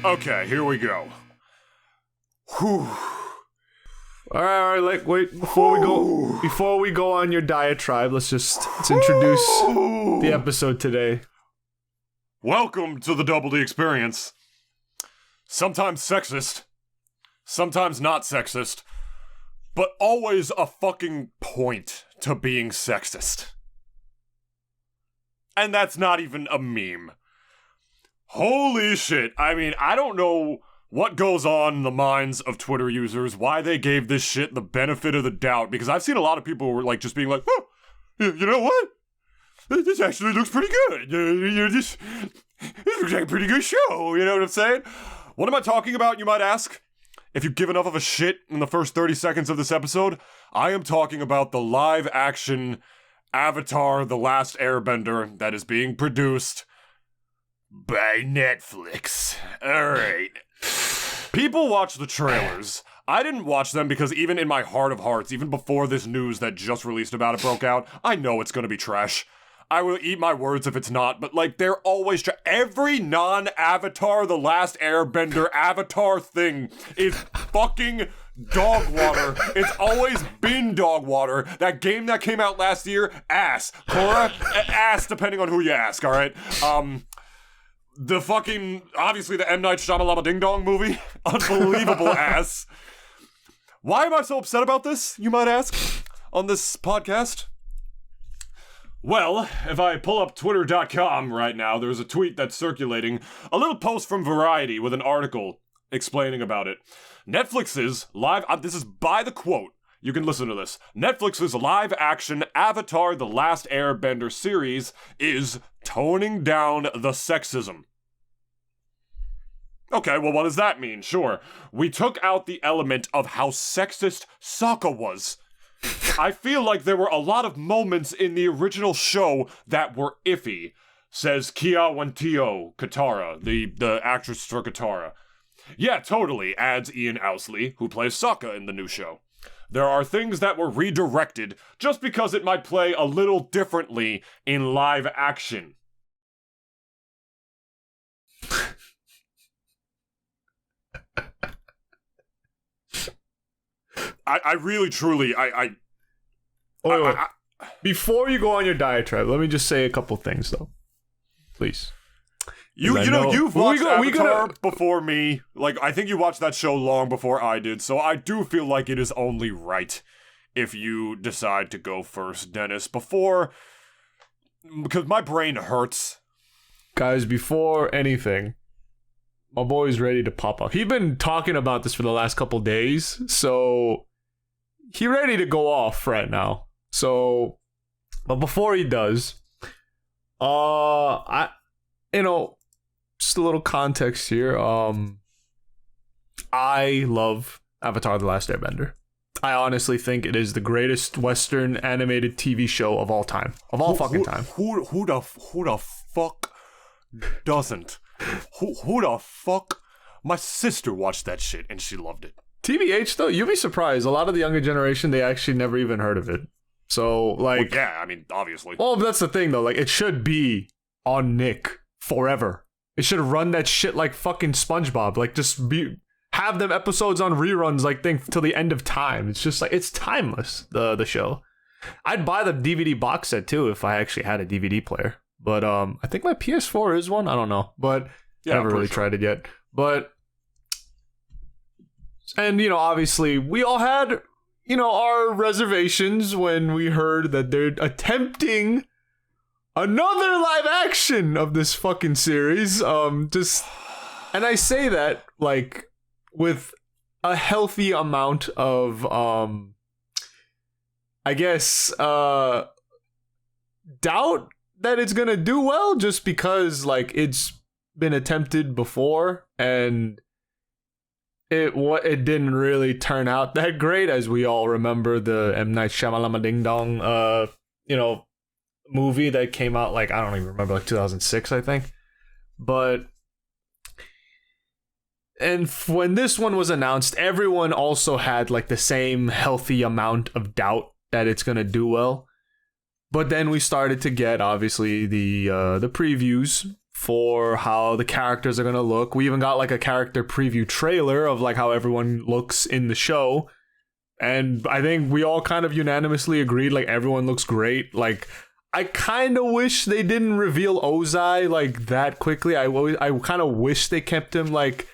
Okay, here we go. Whew. All right, like wait before we go on your diatribe, let's introduce the episode today. Welcome to the Double D Experience. Sometimes sexist, sometimes not sexist, but always a fucking point to being sexist. And that's not even a meme. Holy shit. I mean, I don't know what goes on in the minds of Twitter users, why they gave this shit the benefit of the doubt, because I've seen a lot of people who were like just being like, oh, you know what? This actually looks pretty good. This looks like a pretty good show, you know what I'm saying? What am I talking about, you might ask? If you give enough of a shit in the first 30 seconds of this episode, I am talking about the live-action Avatar The Last Airbender that is being produced by Netflix. Alright. People watch the trailers. I didn't watch them because even in my heart of hearts, even before this news that just released about it broke out, I know it's gonna be trash. I will eat my words if it's not, but like, they're always every non-Avatar The Last Airbender Avatar thing is fucking dog water. It's always been dog water. That game that came out last year, ass. Korra, ass, depending on who you ask, alright? The fucking, obviously the M. Night Shyamalan Ding Dong movie, unbelievable ass. Why am I so upset about this, you might ask, on this podcast? Well, if I pull up twitter.com right now, there's a tweet that's circulating, a little post from Variety with an article explaining about it. Netflix's live, this is by the quote, you can listen to this. Netflix's live-action Avatar The Last Airbender series is toning down the sexism. Okay, well, what does that mean? Sure. We took out the element of how sexist Sokka was. I feel like there were a lot of moments in the original show that were iffy, says Kia Wantio Katara, the actress for Katara. Yeah, totally, adds Ian Owsley, who plays Sokka in the new show. There are things that were redirected just because it might play a little differently in live action. I really, truly, Wait. Before you go on your diatribe, let me just say a couple things, though. Please. You've watched Avatar before me. Like, I think you watched that show long before I did, so I do feel like it is only right if you decide to go first, Dennis, because my brain hurts. Guys, before anything, my boy's ready to pop up. He's been talking about this for the last couple days, so he ready to go off right now. So, but before he does, just a little context here. I love Avatar The Last Airbender. I honestly think it is the greatest Western animated TV show of all time. Of all fucking time. Who the fuck doesn't? Who the fuck? My sister watched that shit and she loved it. TBH though, you'd be surprised. A lot of the younger generation, they actually never even heard of it. So, like... Well, yeah, I mean, obviously. Well, that's the thing though. Like, it should be on Nick forever. It should run that shit like fucking SpongeBob. Like, have them episodes on reruns, like, till the end of time. It's just like, it's timeless, the show. I'd buy the DVD box set too if I actually had a DVD player. But I think my PS4 is one. I don't know. But I haven't really tried it yet. But, and, obviously, we all had, our reservations when we heard that they're attempting another live action of this fucking series. And I say that, like, with a healthy amount of, I guess, doubt that it's gonna do well, just because, like, it's been attempted before, and it didn't really turn out that great, as we all remember the M. Night Shyamalan Ding Dong, movie that came out, like, I don't even remember, like 2006, I think. But, and when this one was announced, everyone also had, like, the same healthy amount of doubt that it's gonna do well. But then we started to get, obviously, the previews for how the characters are gonna look. We even got like a character preview trailer of like how everyone looks in the show. And I think we all kind of unanimously agreed like everyone looks great. Like I kind of wish they didn't reveal Ozai like that quickly. I kind of wish they kept him like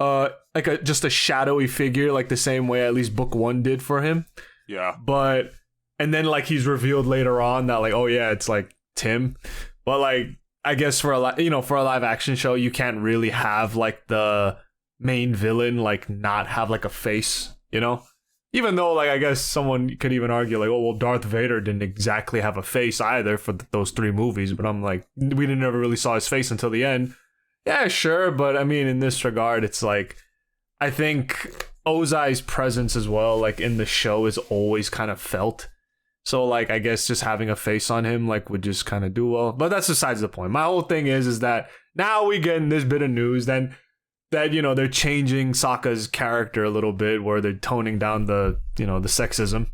just a shadowy figure, like the same way at least book 1 did for him. Yeah. But and then like he's revealed later on that like, oh yeah, it's like Tim. But like I guess for a live action show, you can't really have like the main villain like not have like a face, you know? Even though, like, I guess someone could even argue, like, oh, well, Darth Vader didn't exactly have a face either for those 3 movies. But I'm like, we never really saw his face until the end. Yeah, sure. But, I mean, in this regard, it's like, I think Ozai's presence as well, like, in the show is always kind of felt. So, like, I guess just having a face on him, like, would just kind of do well. But that's besides the point. My whole thing is that now we get in this bit of news, then that, you know, they're changing Sokka's character a little bit, where they're toning down the, you know, the sexism,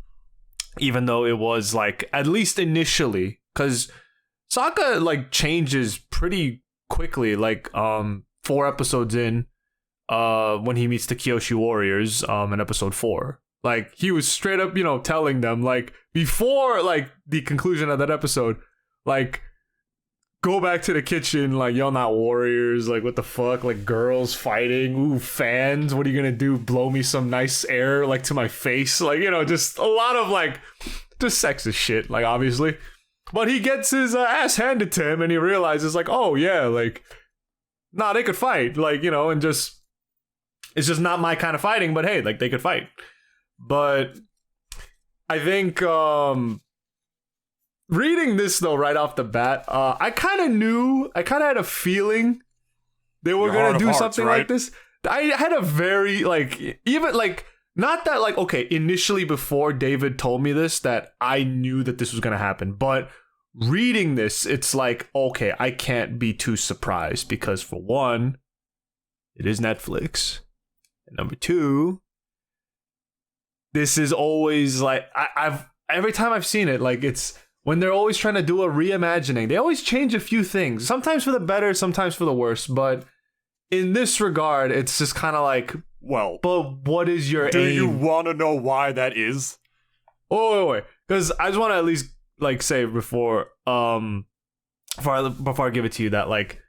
even though it was like, at least initially, because Sokka like changes pretty quickly, like 4 episodes in, when he meets the Kyoshi warriors, in episode 4. Like he was straight up, you know, telling them like before like the conclusion of that episode, like, go back to the kitchen, like, y'all not warriors, like, what the fuck, like, girls fighting, ooh, fans, what are you gonna do, blow me some nice air, like, to my face, like, you know, just a lot of, like, just sexist shit, like, obviously, but he gets his ass handed to him, and he realizes, like, oh, yeah, like, nah, they could fight, like, you know, and just, it's just not my kind of fighting, but hey, like, they could fight, but I think, reading this though right off the bat, I kind of had a feeling they were gonna do something like this. I had a very like, even like, not that like, okay, initially before David told me this that I knew that this was gonna happen, but reading this, it's like, okay, I can't be too surprised because for one, it is Netflix, and number 2, this is always like I've every time I've seen it, like it's. When they're always trying to do a reimagining, they always change a few things. Sometimes for the better, sometimes for the worse. But in this regard, it's just kind of like, well, but what is your aim? Do you want to know why that is? Oh, wait. Because I just want to at least like say before I give it to you that like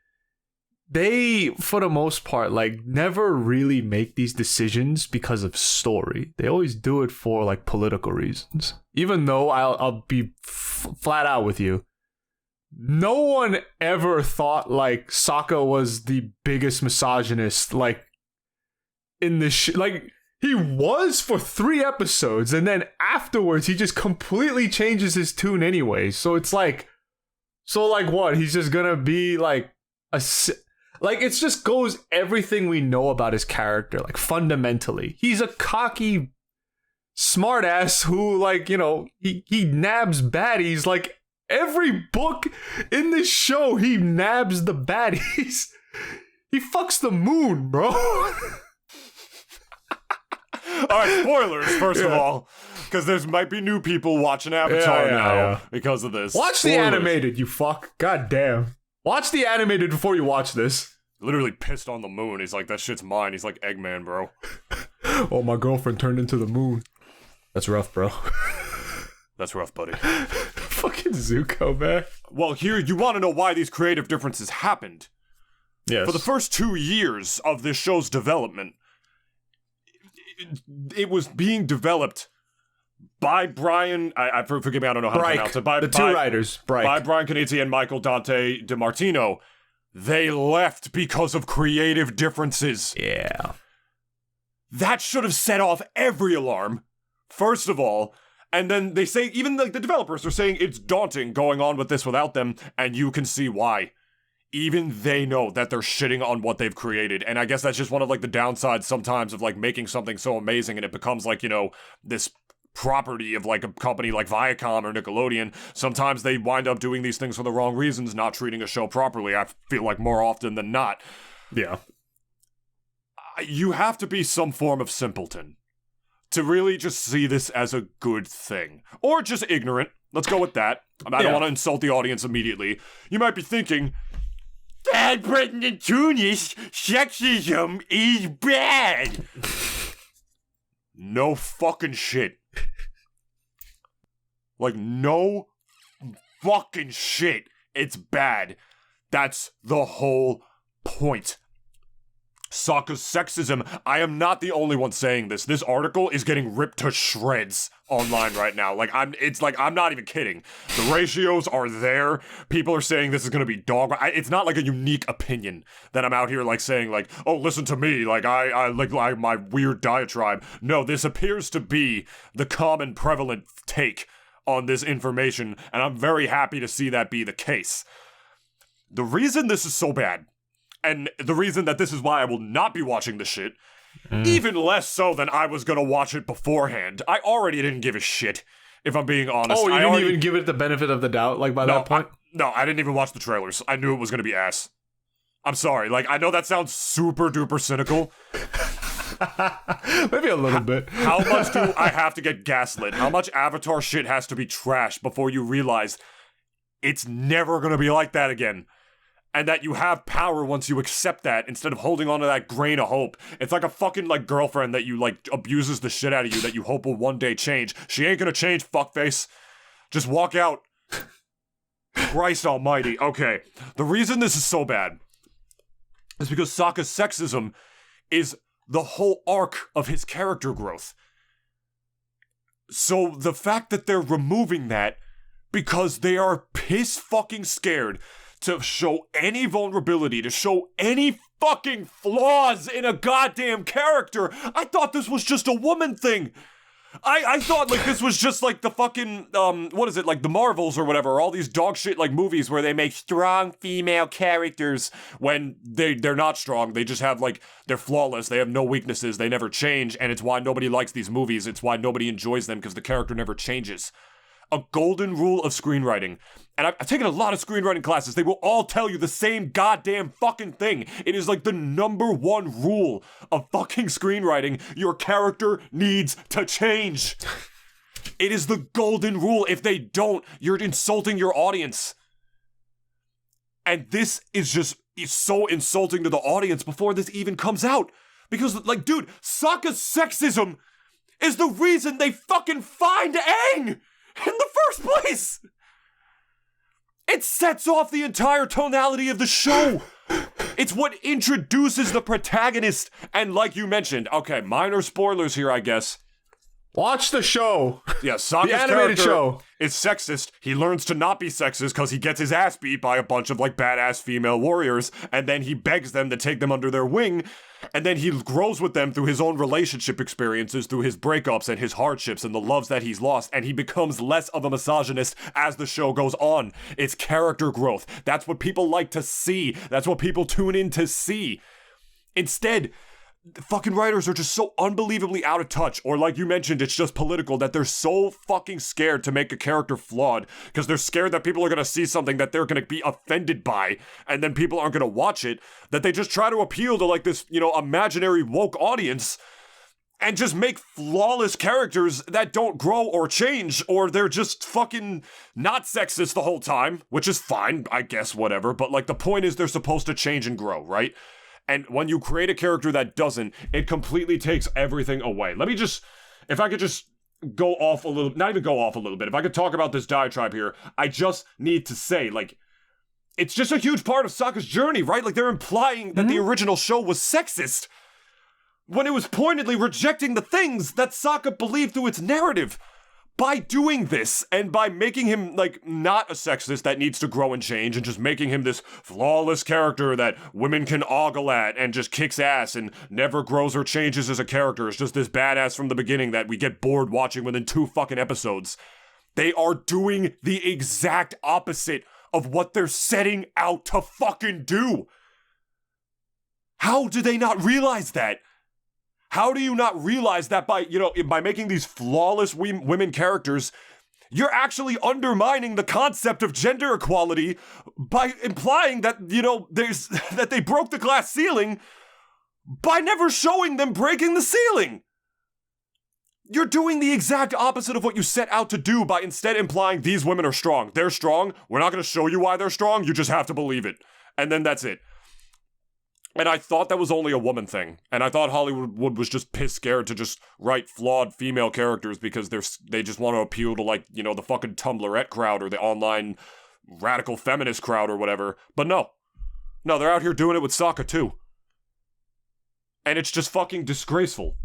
they, for the most part, like never really make these decisions because of story. They always do it for like political reasons. Even though I'll be flat out with you, no one ever thought like Sokka was the biggest misogynist like in this like he was for 3 episodes, and then afterwards he just completely changes his tune anyway. So it's like, so like what? He's just gonna be like a. Like, it just goes everything we know about his character, like, fundamentally. He's a cocky smartass who, like, you know, he nabs baddies. Like, every book in this show, he nabs the baddies. He fucks the moon, bro. Alright, spoilers, first of all. Because there might be new people watching Avatar now because of this. Watch the animated, you fuck. God damn. Watch the animated before you watch this. Literally pissed on the moon. He's like, that shit's mine. He's like Eggman, bro. Oh, my girlfriend turned into the moon. That's rough, bro. That's rough, buddy. Fucking Zuko, man. Well, here, you want to know why these creative differences happened. Yes. For the first 2 years of this show's development, it was being developed by Brian, forgive me, I don't know how to pronounce it. The 2 writers, by Brian Canizzi and Michael Dante DiMartino. They left because of creative differences. Yeah. That should have set off every alarm, first of all. And then they say, even like the developers are saying it's daunting going on with this without them, and you can see why. Even they know that they're shitting on what they've created. And I guess that's just one of like the downsides sometimes of like making something so amazing and it becomes like, you know, this property of like a company like Viacom or Nickelodeon. Sometimes they wind up doing these things for the wrong reasons, not treating a show properly. I feel like more often than not. Yeah. You have to be some form of simpleton to really just see this as a good thing. Or just ignorant. Let's go with that. I don't want to insult the audience immediately. You might be thinking, Dad, but Nintoonist, sexism is bad. No fucking shit. Like, no fucking shit. It's bad. That's the whole point. Sokka's sexism. I am not the only one saying this. This article is getting ripped to shreds online right now. I'm not even kidding. The ratios are there. People are saying this is gonna be dog. It's not like a unique opinion that I'm out here like saying like, oh, listen to me, like I like my weird diatribe. No, this appears to be the common prevalent take on this information, and I'm very happy to see that be the case. The reason this is so bad, and the reason that this is why I will not be watching this shit, even less so than I was gonna watch it beforehand. I already didn't give a shit, if I'm being honest. Oh, you didn't even give it the benefit of the doubt, like, by that point? I didn't even watch the trailers. I knew it was gonna be ass. I'm sorry, like, I know that sounds super duper cynical. Maybe a little bit. How much do I have to get gaslit? How much Avatar shit has to be trashed before you realize it's never gonna be like that again? And that you have power once you accept that instead of holding on to that grain of hope. It's like a fucking like girlfriend that you like abuses the shit out of you that you hope will one day change. She ain't gonna change, fuckface. Just walk out. Christ almighty. Okay. The reason this is so bad is because Sokka's sexism is the whole arc of his character growth. So the fact that they're removing that because they are piss fucking scared to show any vulnerability, to show any fucking flaws in a goddamn character. I thought this was just a woman thing. I thought like this was just like the fucking what is it, like the Marvels or whatever, all these dog shit like movies where they make strong female characters when they're not strong. They just have like, they're flawless, they have no weaknesses, they never change, and it's why nobody likes these movies. It's why nobody enjoys them, because the character never changes. A golden rule of screenwriting. And I've taken a lot of screenwriting classes. They will all tell you the same goddamn fucking thing. It is like the number one rule of fucking screenwriting. Your character needs to change. It is the golden rule. If they don't, you're insulting your audience. And this is just so insulting to the audience before this even comes out. Because, like, dude, Sokka's sexism is the reason they fucking find Aang in the first place! It sets off the entire tonality of the show! It's what introduces the protagonist, and like you mentioned, okay, minor spoilers here, I guess. Watch the show! Yeah, Sokka's the animated show is sexist. He learns to not be sexist because he gets his ass beat by a bunch of, like, badass female warriors, and then he begs them to take them under their wing, and then he grows with them through his own relationship experiences, through his breakups and his hardships and the loves that he's lost, and he becomes less of a misogynist as the show goes on. It's character growth. That's what people like to see. That's what people tune in to see. Instead, the fucking writers are just so unbelievably out of touch, or like you mentioned, it's just political, that they're so fucking scared to make a character flawed, because they're scared that people are gonna see something that they're gonna be offended by, and then people aren't gonna watch it, that they just try to appeal to like this, you know, imaginary woke audience, and just make flawless characters that don't grow or change, or they're just fucking not sexist the whole time, which is fine, I guess, whatever, but like the point is they're supposed to change and grow, right? And when you create a character that doesn't, it completely takes everything away. Let me just, if I could just go off a little, not even go off a little bit, if I could talk about this diatribe here, I just need to say, like, it's just a huge part of Sokka's journey, right? Like, they're implying that the original show was sexist, when it was pointedly rejecting the things that Sokka believed through its narrative. By doing this, and by making him, like, not a sexist that needs to grow and change, and just making him this flawless character that women can ogle at, and just kicks ass, and never grows or changes as a character, is just this badass from the beginning that we get bored watching within 2 fucking episodes. They are doing the exact opposite of what they're setting out to fucking do. How do they not realize that? How do you not realize that by, you know, by making these flawless women characters, you're actually undermining the concept of gender equality by implying that, you know, that they broke the glass ceiling by never showing them breaking the ceiling? You're doing the exact opposite of what you set out to do by instead implying these women are strong. They're strong. We're not going to show you why they're strong. You just have to believe it. And then that's it. And I thought that was only a woman thing. And I thought Hollywood was just piss scared to just write flawed female characters because they just want to appeal to, like, you know, the fucking Tumblrette crowd or the online radical feminist crowd or whatever. But no. No, they're out here doing it with Sokka too. And it's just fucking disgraceful.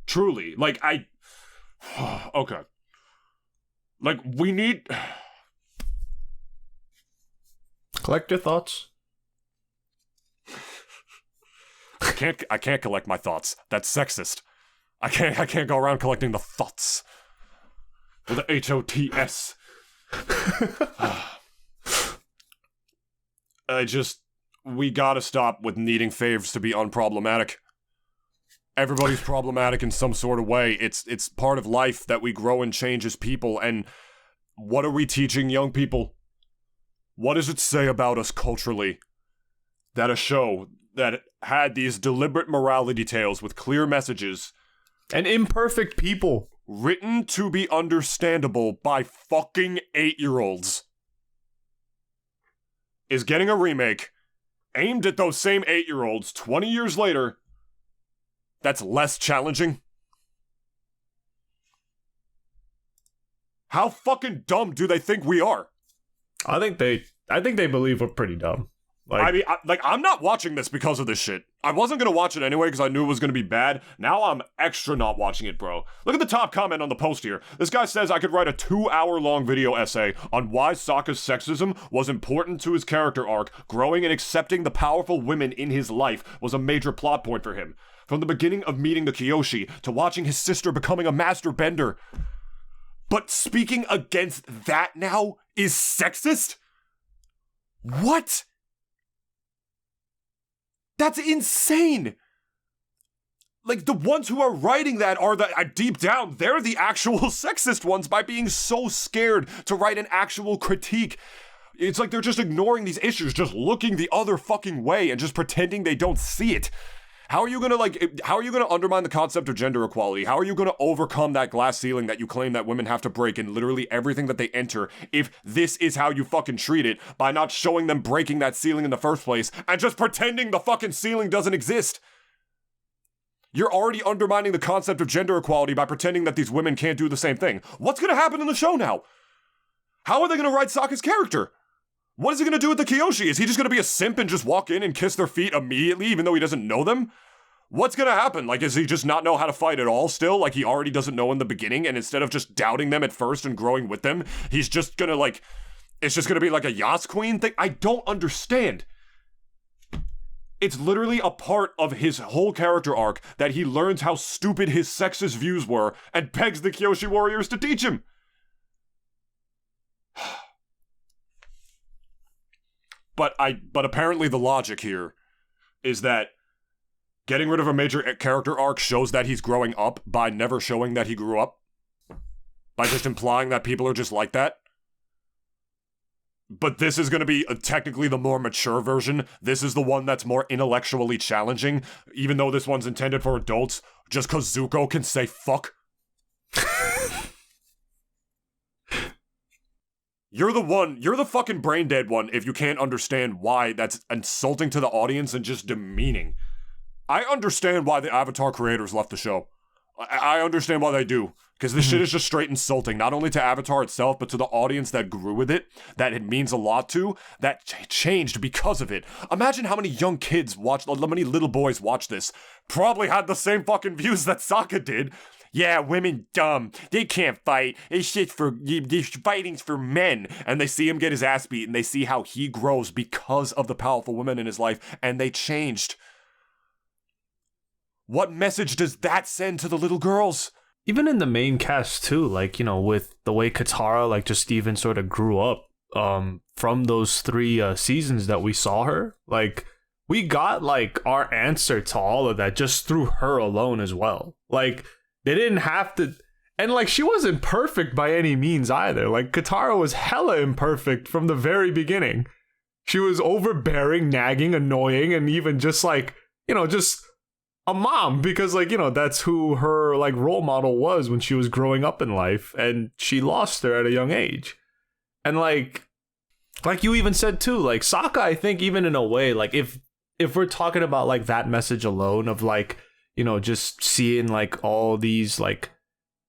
Truly. Like, okay. Like, we need... Collect your thoughts. I can't collect my thoughts. That's sexist. I can't go around collecting the thoughts. With the HOTS. We gotta stop with needing faves to be unproblematic. Everybody's problematic in some sort of way. It's part of life that we grow and change as people, and what are we teaching young people? What does it say about us culturally that a show that had these deliberate morality tales with clear messages and imperfect people written to be understandable by fucking 8-year-olds is getting a remake aimed at those same 8-year-olds 20 years later that's less challenging? How fucking dumb do they think we are? I think they believe we're pretty dumb. Like, I mean, I'm not watching this because of this shit. I wasn't gonna watch it anyway because I knew it was gonna be bad. Now I'm extra not watching it, bro. Look at the top comment on the post here. This guy says I could write a 2-hour-long video essay on why Sokka's sexism was important to his character arc. Growing and accepting the powerful women in his life was a major plot point for him. From the beginning of meeting the Kyoshi to watching his sister becoming a master bender. But speaking against that now is sexist? What? That's insane! Like, the ones who are writing that are deep down, they're the actual sexist ones by being so scared to write an actual critique. It's like they're just ignoring these issues, just looking the other fucking way and just pretending they don't see it. How are you gonna undermine the concept of gender equality? How are you gonna overcome that glass ceiling that you claim that women have to break in literally everything that they enter if this is how you fucking treat it by not showing them breaking that ceiling in the first place and just pretending the fucking ceiling doesn't exist? You're already undermining the concept of gender equality by pretending that these women can't do the same thing. What's gonna happen in the show now? How are they gonna write Sokka's character? What is he gonna do with the Kyoshi? Is he just gonna be a simp and just walk in and kiss their feet immediately even though he doesn't know them? What's gonna happen? Like, does he just not know how to fight at all still? Like, he already doesn't know in the beginning, and instead of just doubting them at first and growing with them, he's just gonna, like, it's just gonna be like a Yas Queen thing? I don't understand. It's literally a part of his whole character arc that he learns how stupid his sexist views were and begs the Kyoshi warriors to teach him. But apparently the logic here is that getting rid of a major character arc shows that he's growing up by never showing that he grew up. By just implying that people are just like that. But this is going to be technically the more mature version. This is the one that's more intellectually challenging, even though this one's intended for adults, just because Zuko can say fuck. You're the fucking brain dead one if you can't understand why that's insulting to the audience and just demeaning. I understand why the Avatar creators left the show. I understand why they do. Because this shit is just straight insulting, not only to Avatar itself, but to the audience that grew with it, that it means a lot to, that changed because of it. Imagine how many young kids how many little boys watch this. Probably had the same fucking views that Sokka did. Yeah, women dumb. They can't fight. This fighting's for men. And they see him get his ass beat, and they see how he grows because of the powerful women in his life, and they changed. What message does that send to the little girls? Even in the main cast too, like, you know, with the way Katara, like, just even sort of grew up from those 3 seasons that we saw her. Like, we got, like, our answer to all of that just through her alone as well. Like, they didn't have to... And, like, she wasn't perfect by any means either. Like, Katara was hella imperfect from the very beginning. She was overbearing, nagging, annoying, and even just, like, you know, just... a mom, because, like, you know, that's who her, like, role model was when she was growing up in life, and she lost her at a young age. And, like, like you even said too, like Sokka, I think even in a way, like if we're talking about like that message alone of like, you know, just seeing like all these like,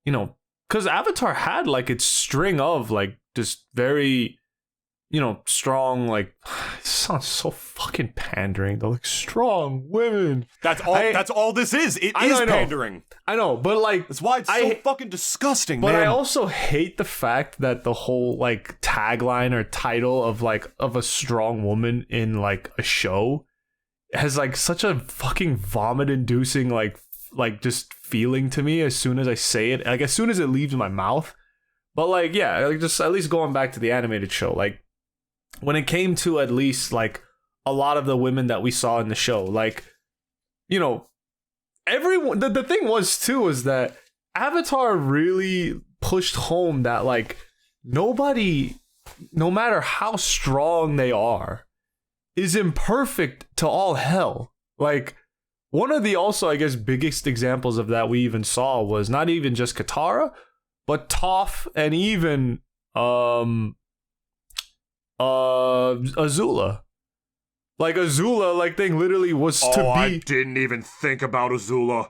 you know, because Avatar had like its string of like just very, you know, strong, like, it sounds so fucking pandering. They're like strong women. That's all this is. It is pandering. I know, but like that's why it's so fucking disgusting. But man. I also hate the fact that the whole like tagline or title of like of a strong woman in like a show has like such a fucking vomit-inducing like just feeling to me as soon as I say it. Like as soon as it leaves my mouth. But like yeah, like just at least going back to the animated show, like when it came to at least like a lot of the women that we saw in the show, like, you know, everyone, the thing was too is that Avatar really pushed home that like nobody, no matter how strong they are, is imperfect to all hell. Like one of the also I guess biggest examples of that we even saw was not even just Katara, but Toph and even Azula. Like Azula, like thing literally was to be. I didn't even think about Azula.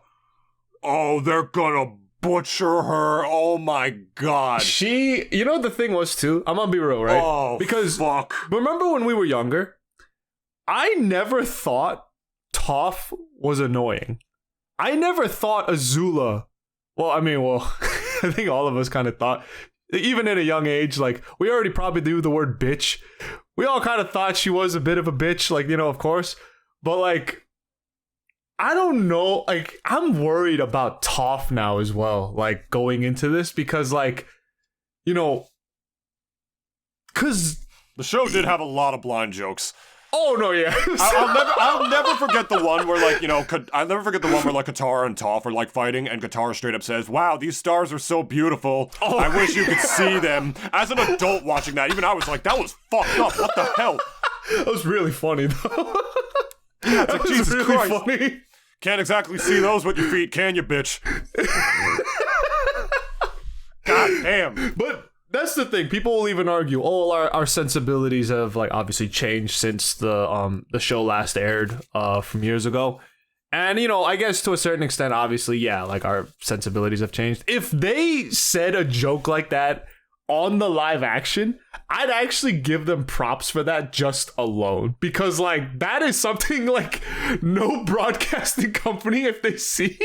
Oh, they're gonna butcher her. Oh my god. She, you know, the thing was too. I'm gonna be real, right? Oh, because fuck. Remember when we were younger? I never thought Toph was annoying. I never thought Azula. Well, I mean, I think all of us kind of thought. Even at a young age, like, we already probably knew the word bitch. We all kind of thought she was a bit of a bitch, like, you know, of course. But, like, I don't know. Like, I'm worried about Toph now as well, like, going into this. Because, like, you know, because the show did have a lot of blind jokes. Oh no, yeah. I'll never forget the one where like, you know, I'll never forget the one where like Katara and Toph are like fighting, and Katara straight up says, "Wow, these stars are so beautiful. Oh. I wish you could see them." As an adult watching that, even I was like, that was fucked up. What the hell? That was really funny though. Yeah, it's like, Jesus really Christ. Funny. Can't exactly see those with your feet, can you, bitch? God damn. But that's the thing. People will even argue, oh, our sensibilities have like obviously changed since the show last aired from years ago. And you know, I guess to a certain extent, obviously, yeah, like our sensibilities have changed. If they said a joke like that on the live action, I'd actually give them props for that just alone. Because like that is something like no broadcasting company, if they see,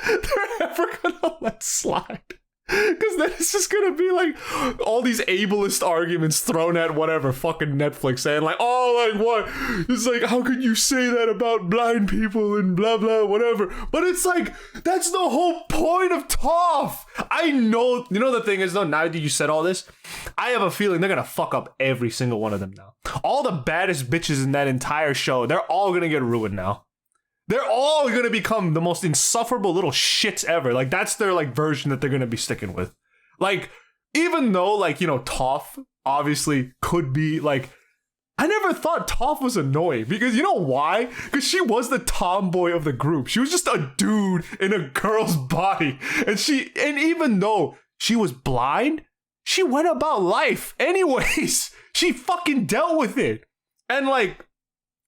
they're ever gonna let slide. Because then it's just gonna be like all these ableist arguments thrown at whatever fucking Netflix, saying like, oh, like what? It's like, how could you say that about blind people and blah blah whatever? But it's like that's the whole point of Toph. I know, you know the thing is though. Now that you said all this, I have a feeling they're gonna fuck up every single one of them now. All the baddest bitches in that entire show, they're all gonna get ruined now. They're all going to become the most insufferable little shits ever. Like, that's their, like, version that they're going to be sticking with. Like, even though, like, you know, Toph obviously could be, like... I never thought Toph was annoying. Because you know why? Because she was the tomboy of the group. She was just a dude in a girl's body. And even though she was blind, she went about life anyways. She fucking dealt with it. And, like,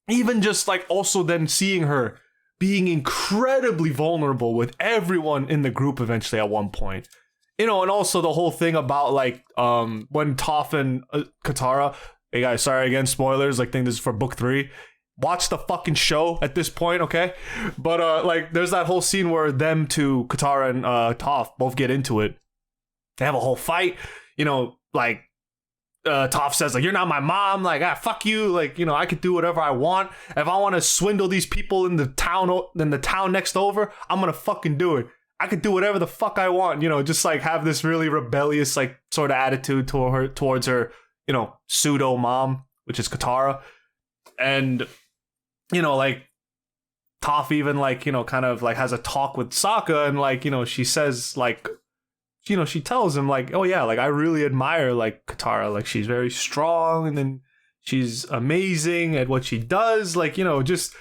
even just, like, also then seeing her being incredibly vulnerable with everyone in the group eventually at one point. You know, and also the whole thing about like when Toph and Katara, hey guys, sorry again, spoilers, like think this is for book 3. Watch the fucking show at this point, okay? But like there's that whole scene where them two, Katara and Toph, both get into it. They have a whole fight, you know, like Toph says like, you're not my mom, like fuck you, like, you know, I could do whatever I want. If I want to swindle these people in the town next over, I'm gonna fucking do it. I could do whatever the fuck I want, you know, just like have this really rebellious like sort of attitude towards her, you know, pseudo mom, which is Katara. And you know, like Toph even like, you know, kind of like has a talk with Sokka, and like, you know, she says like, you know, she tells him like, oh yeah, like I really admire like Katara, like she's very strong and then she's amazing at what she does, like, you know, just,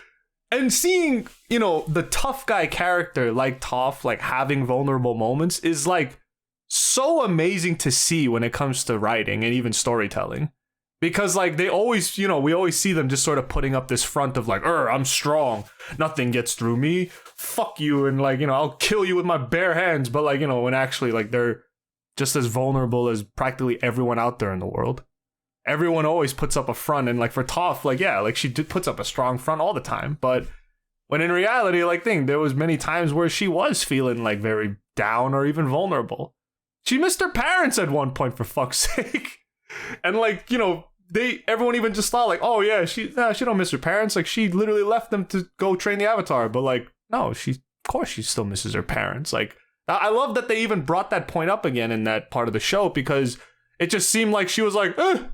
and seeing, you know, the tough guy character like Toph like having vulnerable moments is like so amazing to see when it comes to writing and even storytelling. Because, like, they always, we always see them just sort of putting up this front of, like, I'm strong. Nothing gets through me. Fuck you. And, like, I'll kill you with my bare hands. But, like, when actually, like, they're just as vulnerable as practically everyone out there in the world. Everyone always puts up a front. And, like, for Toph, like, yeah, like, she puts up a strong front all the time. But when in reality, like, there was many times where she was feeling, like, very down or even vulnerable. She missed her parents at one point, for fuck's sake. And, like, everyone even just thought, like, oh yeah, she don't miss her parents. Like, she literally left them to go train the Avatar. But, like, no, of course she still misses her parents. Like, I love that they even brought that point up again in that part of the show, because it just seemed like she was like, I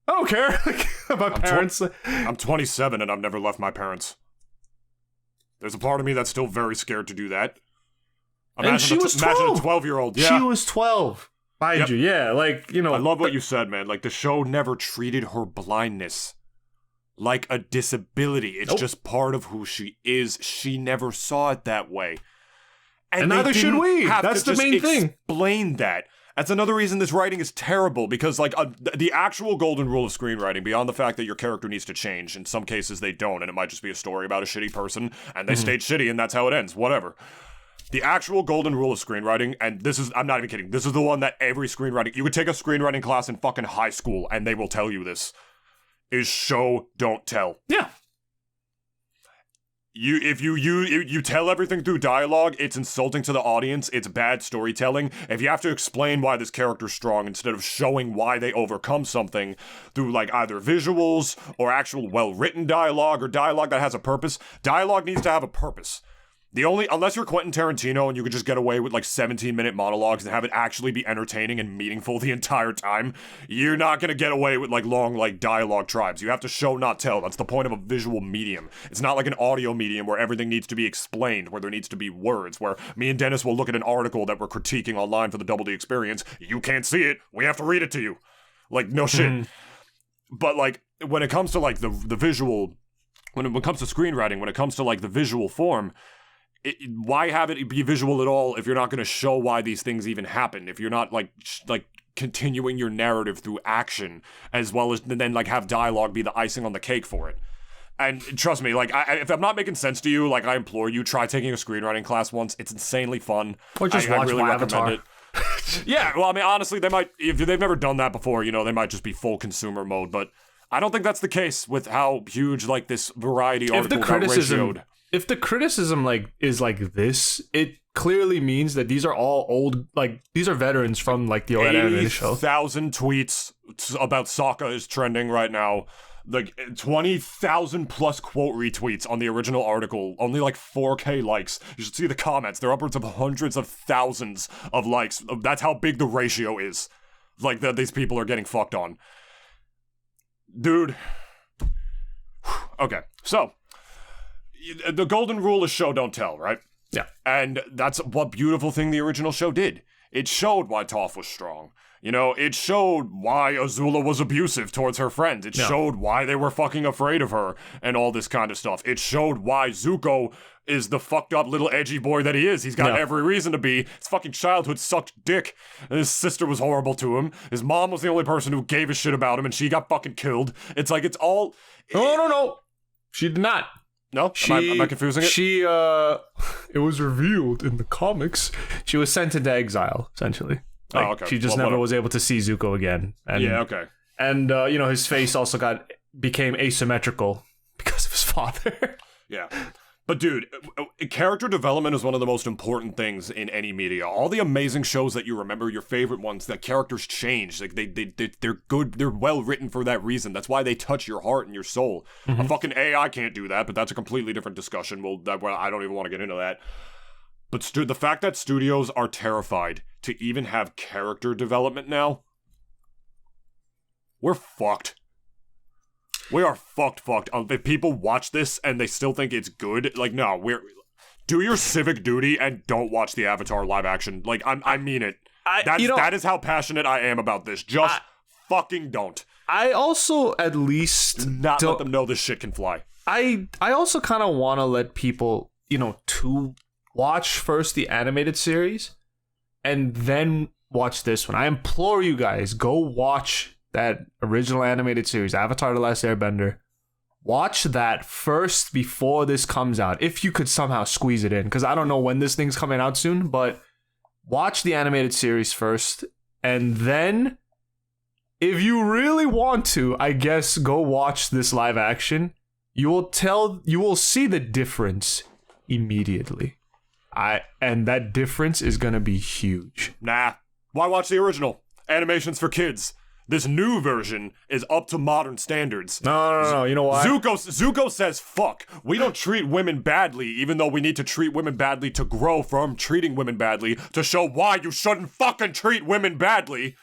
don't care about parents. I'm 27 and I've never left my parents. There's a part of me that's still very scared to do that. And she was 12. Imagine a 12-year-old. Yeah. She was 12. Mind you, yeah, like, I love what you said, man. Like, the show never treated her blindness like a disability. It's just part of who she is. She never saw it that way. And neither should we. That's the main thing. Explain that. That's another reason this writing is terrible, because, like, the actual golden rule of screenwriting, beyond the fact that your character needs to change, in some cases they don't, and it might just be a story about a shitty person, and they stayed shitty, and that's how it ends. Whatever. The actual golden rule of screenwriting, and this is, I'm not even kidding, this is the one that every screenwriting, you could take a screenwriting class in fucking high school, and they will tell you this, is show, don't tell. Yeah. If you tell everything through dialogue, it's insulting to the audience, it's bad storytelling. If you have to explain why this character's strong instead of showing why they overcome something through, like, either visuals or actual well-written dialogue or dialogue that has a purpose, dialogue needs to have a purpose. Unless you're Quentin Tarantino and you could just get away with, like, 17-minute monologues and have it actually be entertaining and meaningful the entire time, you're not gonna get away with, like, long, like, dialogue tribes. You have to show, not tell. That's the point of a visual medium. It's not like an audio medium where everything needs to be explained, where there needs to be words, where me and Dennis will look at an article that we're critiquing online for the Double D Experience. You can't see it. We have to read it to you. Like, no shit. But, like, when it comes to, like, the visual, when it comes to screenwriting, when it comes to, like, the visual form, why have it be visual at all if you're not going to show why these things even happen? If you're not, like continuing your narrative through action, as well as then, like, have dialogue be the icing on the cake for it. And trust me, like, if I'm not making sense to you, like, I implore you, try taking a screenwriting class once. It's insanely fun. Or just watch really Avatar. Yeah, well, I mean, honestly, they might, if they've never done that before, they might just be full consumer mode. But I don't think that's the case with how huge, like, this variety article got ratioed. If the criticism, like, is like this, it clearly means that these are all old, like, these are veterans from, like, the old animated show. 80,000 tweets about Sokka is trending right now. Like, 20,000 plus quote retweets on the original article. Only, like, 4K likes. You should see the comments. They're upwards of hundreds of thousands of likes. That's how big the ratio is. Like, that these people are getting fucked on. Dude. Okay, so the golden rule is show, don't tell, right? Yeah. And that's what beautiful thing the original show did. It showed why Toph was strong. It showed why Azula was abusive towards her friends. It showed why they were fucking afraid of her and all this kind of stuff. It showed why Zuko is the fucked up little edgy boy that he is. He's got every reason to be. His fucking childhood sucked dick. And his sister was horrible to him. His mom was the only person who gave a shit about him, and she got fucking killed. It's like, it's all... No. She did not. No? Am I confusing it? It was revealed in the comics. She was sent into exile, essentially. Like, okay. She just never was able to see Zuko again. And, yeah, okay. And, his face also became asymmetrical because of his father. Yeah. But dude, character development is one of the most important things in any media. All the amazing shows that you remember, your favorite ones, that characters change. Like they're good, they're well written for that reason. That's why they touch your heart and your soul. A fucking AI can't do that, but that's a completely different discussion. Well, I don't even want to get into that. But the fact that studios are terrified to even have character development now, we're fucked. We are fucked. If people watch this and they still think it's good, like, no, do your civic duty and don't watch the Avatar live action. Like, I mean it. That is how passionate I am about this. Just fucking don't. I also at least not let them know this shit can fly. I also kind of want to let people, to watch first the animated series and then watch this one. I implore you guys, go watch that original animated series, Avatar The Last Airbender, watch that first before this comes out, if you could somehow squeeze it in, because I don't know when this thing's coming out soon, but watch the animated series first, and then, if you really want to, I guess, go watch this live action. You will see the difference immediately. And that difference is gonna be huge. Nah, why watch the original? Animation's for kids. This new version is up to modern standards. No. You know why? Zuko says, fuck, we don't treat women badly, even though we need to treat women badly to grow from treating women badly, to show why you shouldn't fucking treat women badly.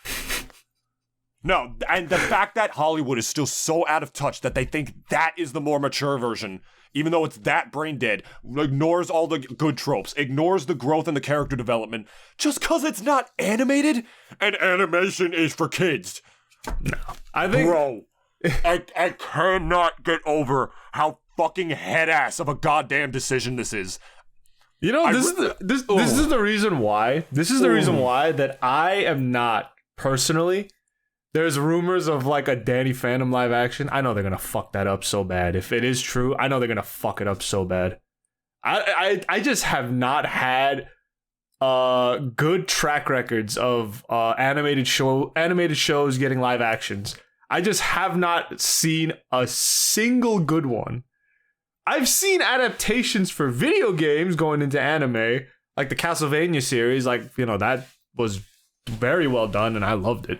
No, and the fact that Hollywood is still so out of touch that they think that is the more mature version, even though it's that brain dead, ignores all the good tropes, ignores the growth and the character development, just because it's not animated, and animation is for kids. No. I think... Bro, I cannot get over how fucking head-ass of a goddamn decision this is. You know, this is the reason why. This is the reason why that I am not, personally... There's rumors of like a Danny Phantom live action. I know they're gonna fuck that up so bad. If it is true, I know they're gonna fuck it up so bad. I just have not had good track records of animated shows getting live actions. I just have not seen a single good one. I've seen adaptations for video games going into anime, like the Castlevania series. Like, you know, that was very well done, and I loved it.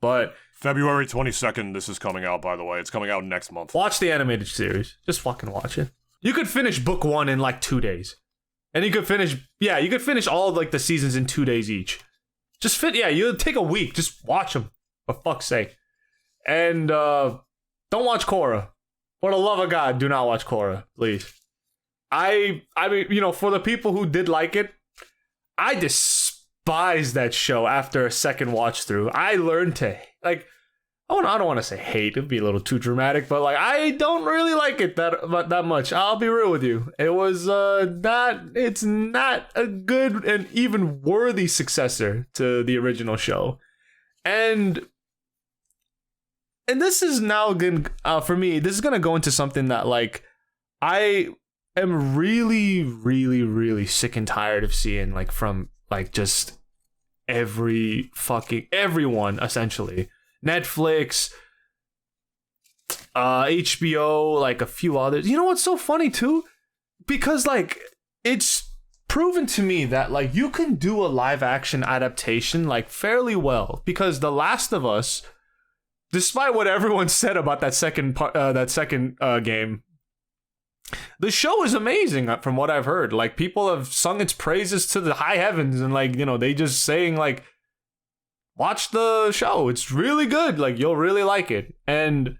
But February 22nd, this is coming out, by the way. It's coming out next month. Watch the animated series. Just fucking watch it. You could finish book 1 in like 2 days. And you could finish all of like the seasons in 2 days each. You'll take a week. Just watch them. For fuck's sake. And don't watch Korra. For the love of God, do not watch Korra, please. I mean, you know, for the people who did like it, I despise that show after a second watch through. I learned to, like, I don't want to say hate, it'd be a little too dramatic, but like, I don't really like it that much. I'll be real with you. It was it's not a good and even worthy successor to the original show. And this is now gonna, for me, this is gonna go into something that, like, I am really, really, really sick and tired of seeing, like, from, like, just everyone, essentially. Netflix, HBO, like a few others. You know what's so funny too? Because, like, it's proven to me that, like, you can do a live action adaptation, like, fairly well. Because The Last of Us, despite what everyone said about that second game, the show is amazing from what I've heard. Like, people have sung its praises to the high heavens, and, like, you know, they just saying, like, watch the show. It's really good. Like, you'll really like it. And,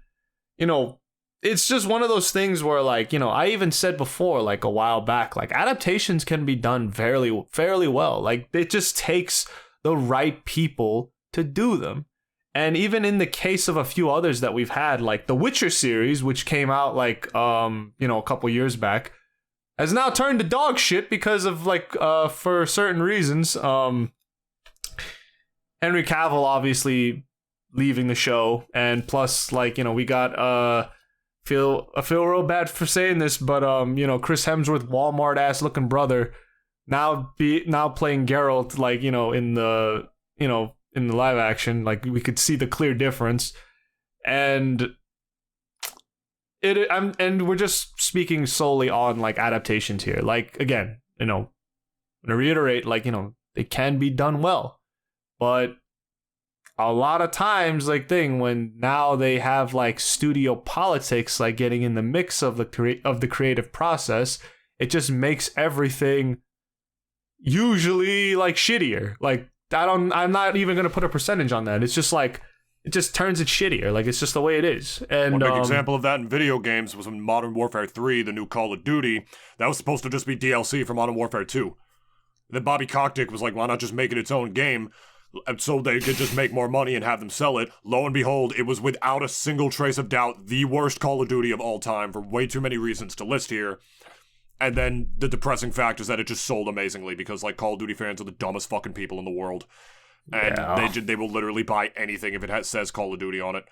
you know, it's just one of those things where, like, you know, I even said before, like, a while back, like, adaptations can be done fairly well. Like, it just takes the right people to do them. And even in the case of a few others that we've had, like the Witcher series, which came out, like, you know, a couple years back, has now turned to dog shit because of, like, for certain reasons. Henry Cavill obviously leaving the show, and plus, like, you know, we got I feel real bad for saying this, but you know, Chris Hemsworth, Walmart ass looking brother, now playing Geralt, like, you know, in the live action. Like, we could see the clear difference, and we're just speaking solely on, like, adaptations here. Like, again, you know, I'm gonna reiterate, like, you know, they can be done well, but a lot of times, like, when now they have, like, studio politics, like, getting in the mix of the creative process, it just makes everything usually, like, shittier. Like, I'm not even gonna put a percentage on that. It's just, like, it just turns it shittier. Like, it's just the way it is. And one big example of that in video games was in Modern Warfare 3, the new Call of Duty. That was supposed to just be DLC for Modern Warfare 2. Then Bobby Kotick was like, why not just make it its own game, so they could just make more money and have them sell it. Lo and behold, it was without a single trace of doubt the worst Call of Duty of all time for way too many reasons to list here. And then the depressing fact is that it just sold amazingly because, like, Call of Duty fans are the dumbest fucking people in the world. And they will literally buy anything if it says Call of Duty on it.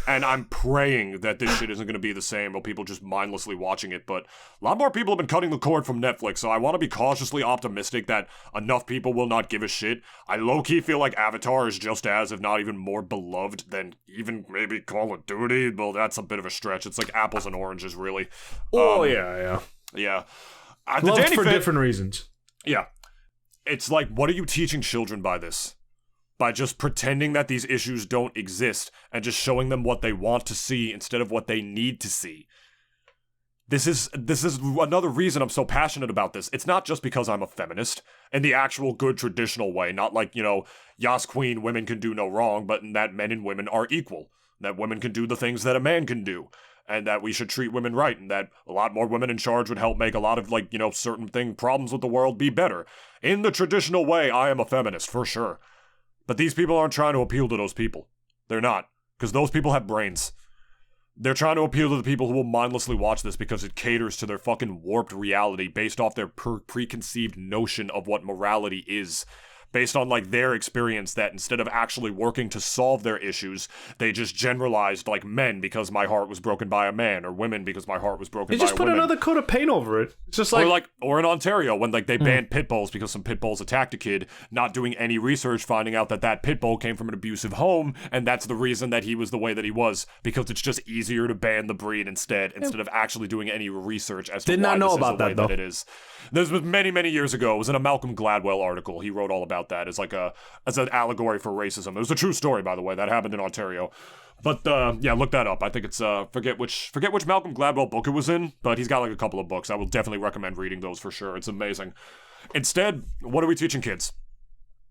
And I'm praying that this shit isn't going to be the same, or people just mindlessly watching it, but a lot more people have been cutting the cord from Netflix, so I want to be cautiously optimistic that enough people will not give a shit. I low-key feel like Avatar is just as, if not even more beloved than even maybe Call of Duty. Well, that's a bit of a stretch. It's like apples and oranges, really. Yeah. Loved for different reasons. Yeah. It's like, what are you teaching children by this? By just pretending that these issues don't exist and just showing them what they want to see instead of what they need to see. This is another reason I'm so passionate about this. It's not just because I'm a feminist in the actual good traditional way, not like, Yas Queen, women can do no wrong, but in that men and women are equal, that women can do the things that a man can do, and that we should treat women right, and that a lot more women in charge would help make a lot of, certain problems with the world be better. In the traditional way, I am a feminist, for sure. But these people aren't trying to appeal to those people. They're not. Because those people have brains. They're trying to appeal to the people who will mindlessly watch this because it caters to their fucking warped reality based off their preconceived notion of what morality is. Based on, their experience that instead of actually working to solve their issues, they just generalized, men because my heart was broken by a man, or women because my heart was broken by a woman. They just put another coat of paint over it. It's just Or in Ontario, when, they banned pit bulls because some pit bulls attacked a kid, not doing any research, finding out that pit bull came from an abusive home, and that's the reason that he was the way that he was, because it's just easier to ban the breed instead of actually doing any research as to Did why not know this about is the way that, though. it is. This was many, many years ago. It was in a Malcolm Gladwell article. He wrote all about that as as an allegory for racism. It was a true story, by the way. That happened in Ontario. But look that up. I think it's forget which Malcolm Gladwell book it was in, but he's got a couple of books. I will definitely recommend reading those for sure. It's amazing. Instead, what are we teaching kids?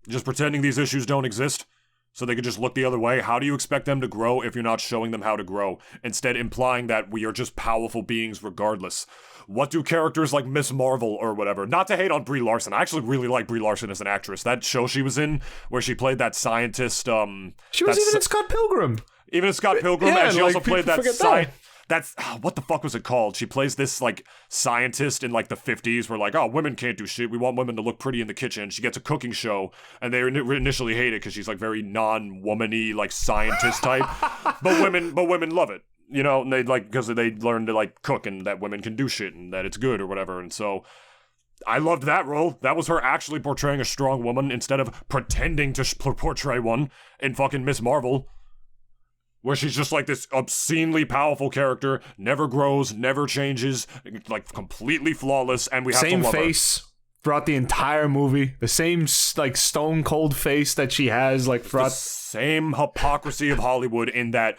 Just pretending these issues don't exist? So they could just look the other way? How do you expect them to grow if you're not showing them how to grow? Instead implying that we are just powerful beings regardless. What do characters like Miss Marvel or whatever, not to hate on Brie Larson, I actually really like Brie Larson as an actress. That show she was in, where she played that scientist, She was even in Scott Pilgrim. Even in Scott Pilgrim, Yeah, and she also played that that. That's, what the fuck was it called? She plays this, scientist in, the 50s where, women can't do shit. We want women to look pretty in the kitchen. She gets a cooking show, and they initially hate it because she's, very non-woman-y, scientist type. but women love it. And they, because they learn to, cook, and that women can do shit, and that it's good or whatever. And so, I loved that role. That was her actually portraying a strong woman instead of pretending to portray one in fucking Miss Marvel, where she's just this obscenely powerful character, never grows, never changes, completely flawless, and we have same to love face throughout the entire movie. The same stone cold face that she has throughout. The same hypocrisy of Hollywood in that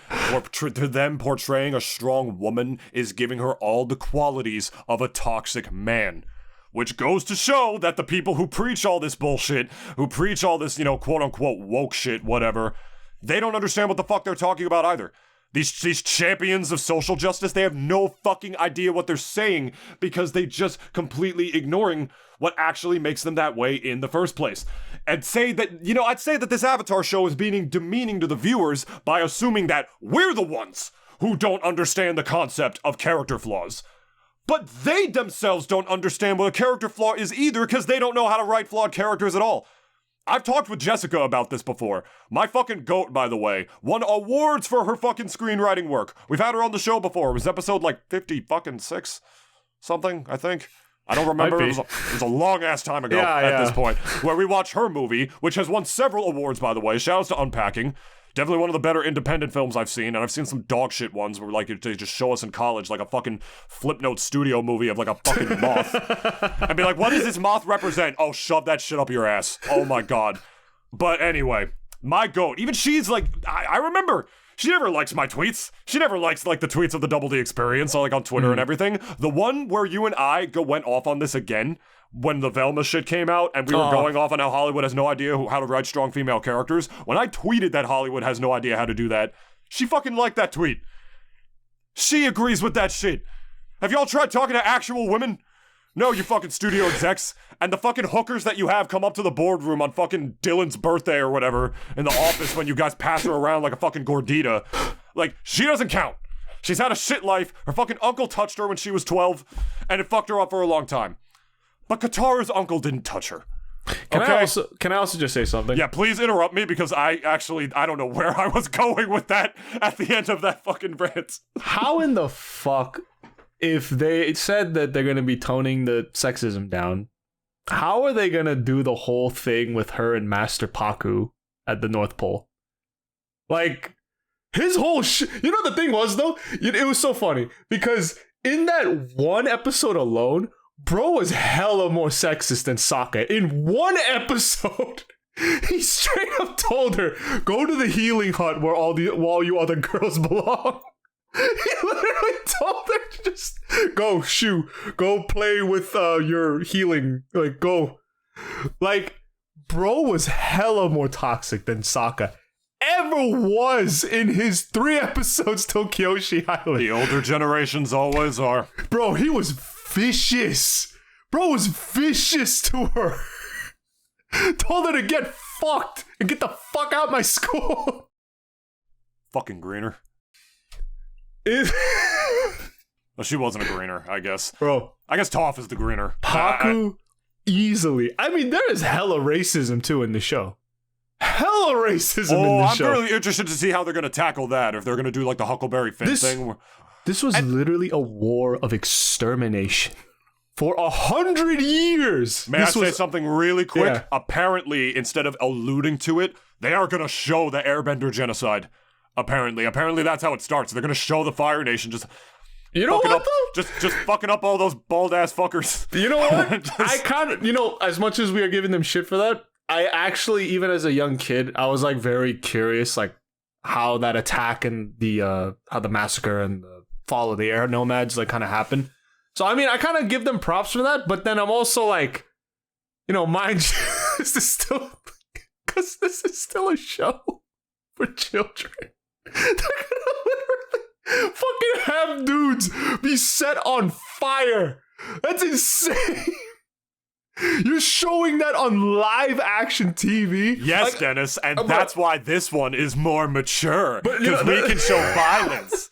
to them portraying a strong woman is giving her all the qualities of a toxic man. Which goes to show that the people who preach all this bullshit, who preach all this, quote-unquote woke shit, whatever, they don't understand what the fuck they're talking about either. These champions of social justice, they have no fucking idea what they're saying because they just completely ignoring what actually makes them that way in the first place. And say that, I'd say that this Avatar show is being demeaning to the viewers by assuming that we're the ones who don't understand the concept of character flaws. But they themselves don't understand what a character flaw is either because they don't know how to write flawed characters at all. I've talked with Jessica about this before. My fucking goat, by the way, won awards for her fucking screenwriting work. We've had her on the show before. It was episode 56 something, I think. I don't remember. It was a long-ass time ago this point, where we watched her movie, which has won several awards, by the way. Shout-outs to Unpacking. Definitely one of the better independent films I've seen, and I've seen some dog shit ones where they just show us in college a fucking Flipnote studio movie of a fucking moth. And be like, what does this moth represent? Oh, shove that shit up your ass. Oh my god. But anyway, my goat, even she's I remember, she never likes my tweets. She never likes the tweets of the Double D Experience on Twitter and everything. The one where you and I went off on this again, when the Velma shit came out and we were going off on how Hollywood has no idea how to write strong female characters, when I tweeted that Hollywood has no idea how to do that, she fucking liked that tweet. She agrees with that shit. Have y'all tried talking to actual women? No, you fucking studio execs and the fucking hookers that you have come up to the boardroom on fucking Dylan's birthday or whatever in the office when you guys pass her around like a fucking gordita. She doesn't count. She's had a shit life. Her fucking uncle touched her when she was 12 and it fucked her up for a long time. But Katara's uncle didn't touch her. Can I also just say something? Yeah, please interrupt me because I don't know where I was going with that at the end of that fucking rant. How in the fuck, if they said that they're gonna be toning the sexism down, how are they gonna do the whole thing with her and Master Paku at the North Pole? Like, his whole you know, the thing was, though, it was so funny because in that one episode alone, bro was hella more sexist than Sokka. In one episode, he straight up told her, "Go to the healing hut where all you other girls belong." He literally told her to just go play with your healing, like, go. Like, bro was hella more toxic than Sokka ever was in his 3 episodes till Kyoshi Island. The older generations always are. Bro, he was vicious. Bro was vicious to her. Told her to get fucked and get the fuck out my school. Fucking greener. Well, she wasn't a greener, I guess. Bro. I guess Toph is the greener. Paku, easily. I mean, there is hella racism, too, in the show. Hella racism in the show. I'm really interested to see how they're going to tackle that. If they're going to do, like, the Huckleberry Finn thing. This was literally a war of extermination. For 100 years. May I say something really quick? Yeah. Apparently, instead of alluding to it, they are going to show the Airbender genocide. Apparently that's how it starts. They're going to show the Fire Nation just... You know what, though? Just fucking up all those bald-ass fuckers. You know what? I kind of... You know, as much as we are giving them shit for that, I actually, even as a young kid, I was, like, very curious, like, how that attack and how the massacre and the fall of the air nomads, like, kind of happened. So, I mean, I kind of give them props for that, but then I'm also like, you know, mind you, this is still a show for children. They're gonna literally fucking have dudes be set on fire. That's insane. You're showing that on live action TV? Yes, like, Dennis, and that's why this one is more mature, because we can show violence.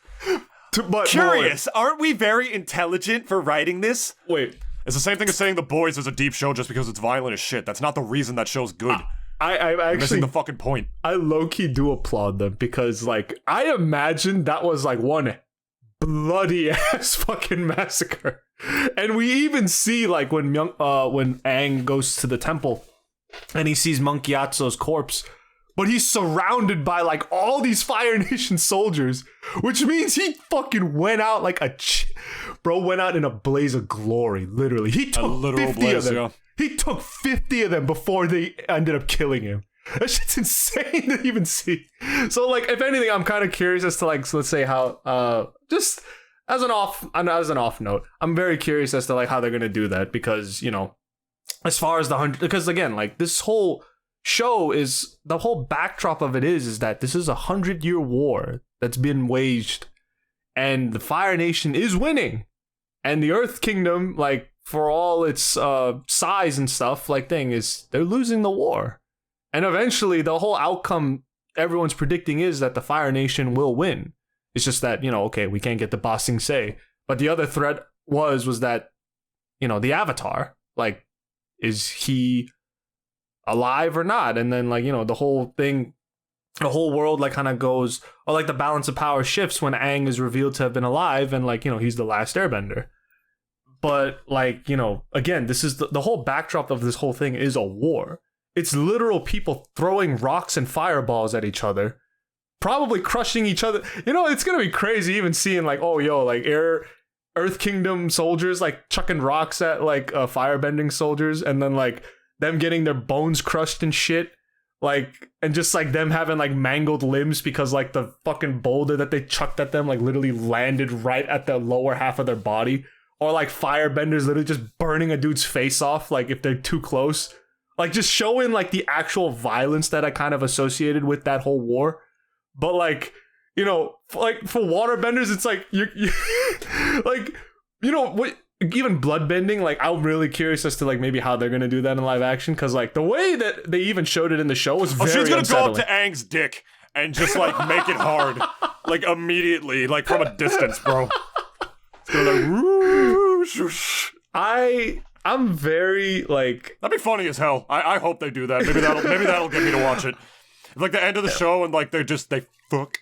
But curious, aren't we very intelligent for writing this? Wait. It's the same thing as saying The Boys is a deep show just because it's violent as shit. That's not the reason that show's good. I actually missing the fucking point. I low-key do applaud them because, like, I imagine that was, like, one bloody-ass fucking massacre. And we even see, like, when Aang goes to the temple and he sees Monkey Atso's corpse, but he's surrounded by, like, all these Fire Nation soldiers, which means he fucking went out like bro went out in a blaze of glory, literally. He took 50 of them. Yeah. He took 50 of them before they ended up killing him. That shit's insane to even see. So, like, if anything, I'm kind of curious as to, like, so let's say how, just as an off note, I'm very curious as to, like, how they're going to do that because, you know, as far as because, again, like, this whole show is, the whole backdrop of it is that this is a 100-year war that's been waged and the Fire Nation is winning and the Earth Kingdom, like, for all its size and stuff, like, thing is they're losing the war, and eventually the whole outcome everyone's predicting is that the Fire Nation will win. It's just that, you know, okay, we can't get the Ba Sing Se, but the other threat was that, you know, the Avatar, like, is he alive or not? And then, like, you know, the whole world, like, kind of goes, or, like, the balance of power shifts when Aang is revealed to have been alive and, like, you know, he's the last airbender. But, like, you know, again, this is the whole backdrop of this whole thing is a war. It's literal people throwing rocks and fireballs at each other, probably crushing each other. You know, it's gonna be crazy even seeing, like, oh, yo, like, Earth Kingdom soldiers, like, chucking rocks at, like, firebending soldiers, and then, like, them getting their bones crushed and shit, like, and just, like, them having, like, mangled limbs because, like, the fucking boulder that they chucked at them, like, literally landed right at the lower half of their body. Or, like, firebenders literally just burning a dude's face off, like, if they're too close. Like, just showing, like, the actual violence that I kind of associated with that whole war. But, like, you know, like, for waterbenders, it's like, you like, you know, what, even bloodbending, like, I'm really curious as to, like, maybe how they're gonna do that in live action, because, like, the way that they even showed it in the show was very she's gonna unsettling. Go up to Aang's dick and just, like, make it hard. Like, immediately, like, from a distance, bro. It's gonna, like, I'm very like. That'd be funny as hell. I hope they do that. Maybe that'll get me to watch it. Like the end of the show and like they fuck.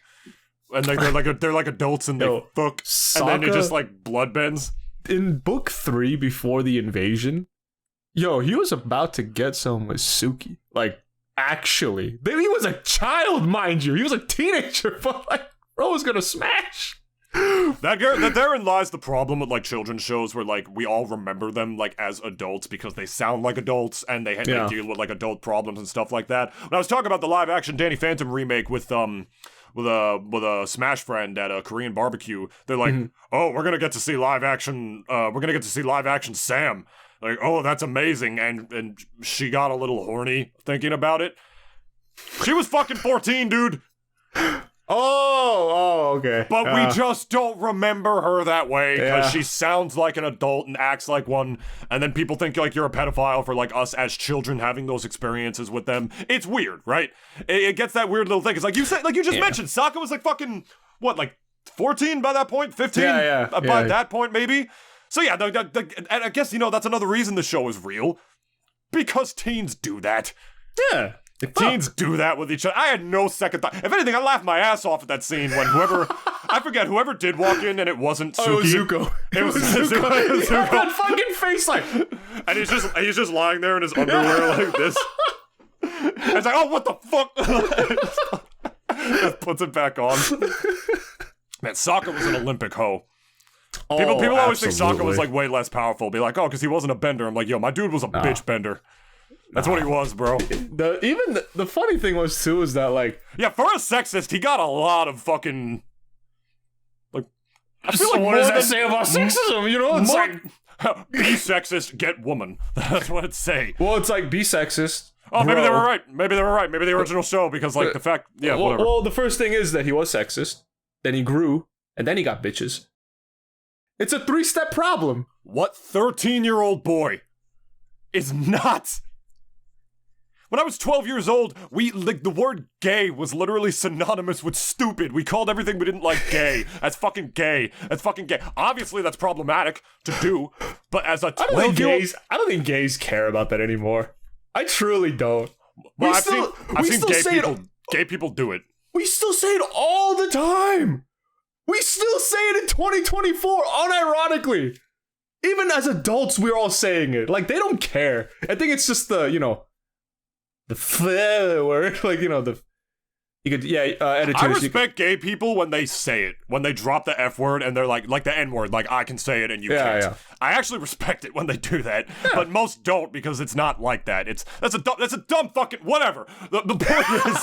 And like they're like adults and they fuck. Sokka, and then it just like blood bends. In book 3 before the invasion, he was about to get some with Suki. Like, actually. He was a child, mind you. He was a teenager, but like, bro was gonna smash. Therein lies the problem with like children's shows where like we all remember them like as adults because they sound like adults and they deal with like adult problems and stuff like that. When I was talking about the live action Danny Phantom remake with a Smash friend at a Korean barbecue, they're like, oh, we're gonna get to see live action Sam. Like, oh, that's amazing, and she got a little horny thinking about it. She was fucking 14, dude. Oh, okay. But we just don't remember her that way because she sounds like an adult and acts like one, and then people think like you're a pedophile for like us as children having those experiences with them. It's weird, right? It gets that weird little thing. It's like you said, like you just mentioned, Sokka was like fucking what, like 14 by that point, 15 by that point maybe. So yeah, and I guess that's another reason the show is real, because teens do that. Yeah. Teens do that with each other. I had no second thought. If anything, I laughed my ass off at that scene when whoever did walk in and it wasn't Suki. Oh, it was Zuko. It was Zuko. He had that fucking face like. And he's just lying there in his underwear like this. It's like, oh, what the fuck? Just puts it back on. Man, Sokka was an Olympic hoe. People always think Sokka was like way less powerful. Be like, oh, because he wasn't a bender. I'm like, yo, my dude was a bitch bender. That's what he was, bro. The funny thing was too is that like, yeah, for a sexist, he got a lot of fucking like. I feel so like what does that say about sexism? It's like be sexist, get woman. That's what it say. Well, it's like be sexist. Oh, maybe they were right. Maybe the original show because like the fact, whatever. Well, the first thing is that he was sexist, then he grew, and then he got bitches. It's a 3-step problem. What 13-year-old boy is not? When I was 12 years old, the word gay was literally synonymous with stupid. We called everything we didn't like gay. That's fucking gay. That's fucking gay. Obviously, that's problematic to do, but as a 12-year-old... I don't think gays care about that anymore. I truly don't. Well, I've seen gay people do it. We still say it all the time. We still say it in 2024, unironically. Even as adults, we're all saying it. Like, they don't care. I think it's just the word, like, editors. I respect gay people when they say it, when they drop the F word and they're like the N word, like I can say it and you can't. Yeah. I actually respect it when they do that, but most don't because it's not like that. That's a dumb fucking whatever. The point is,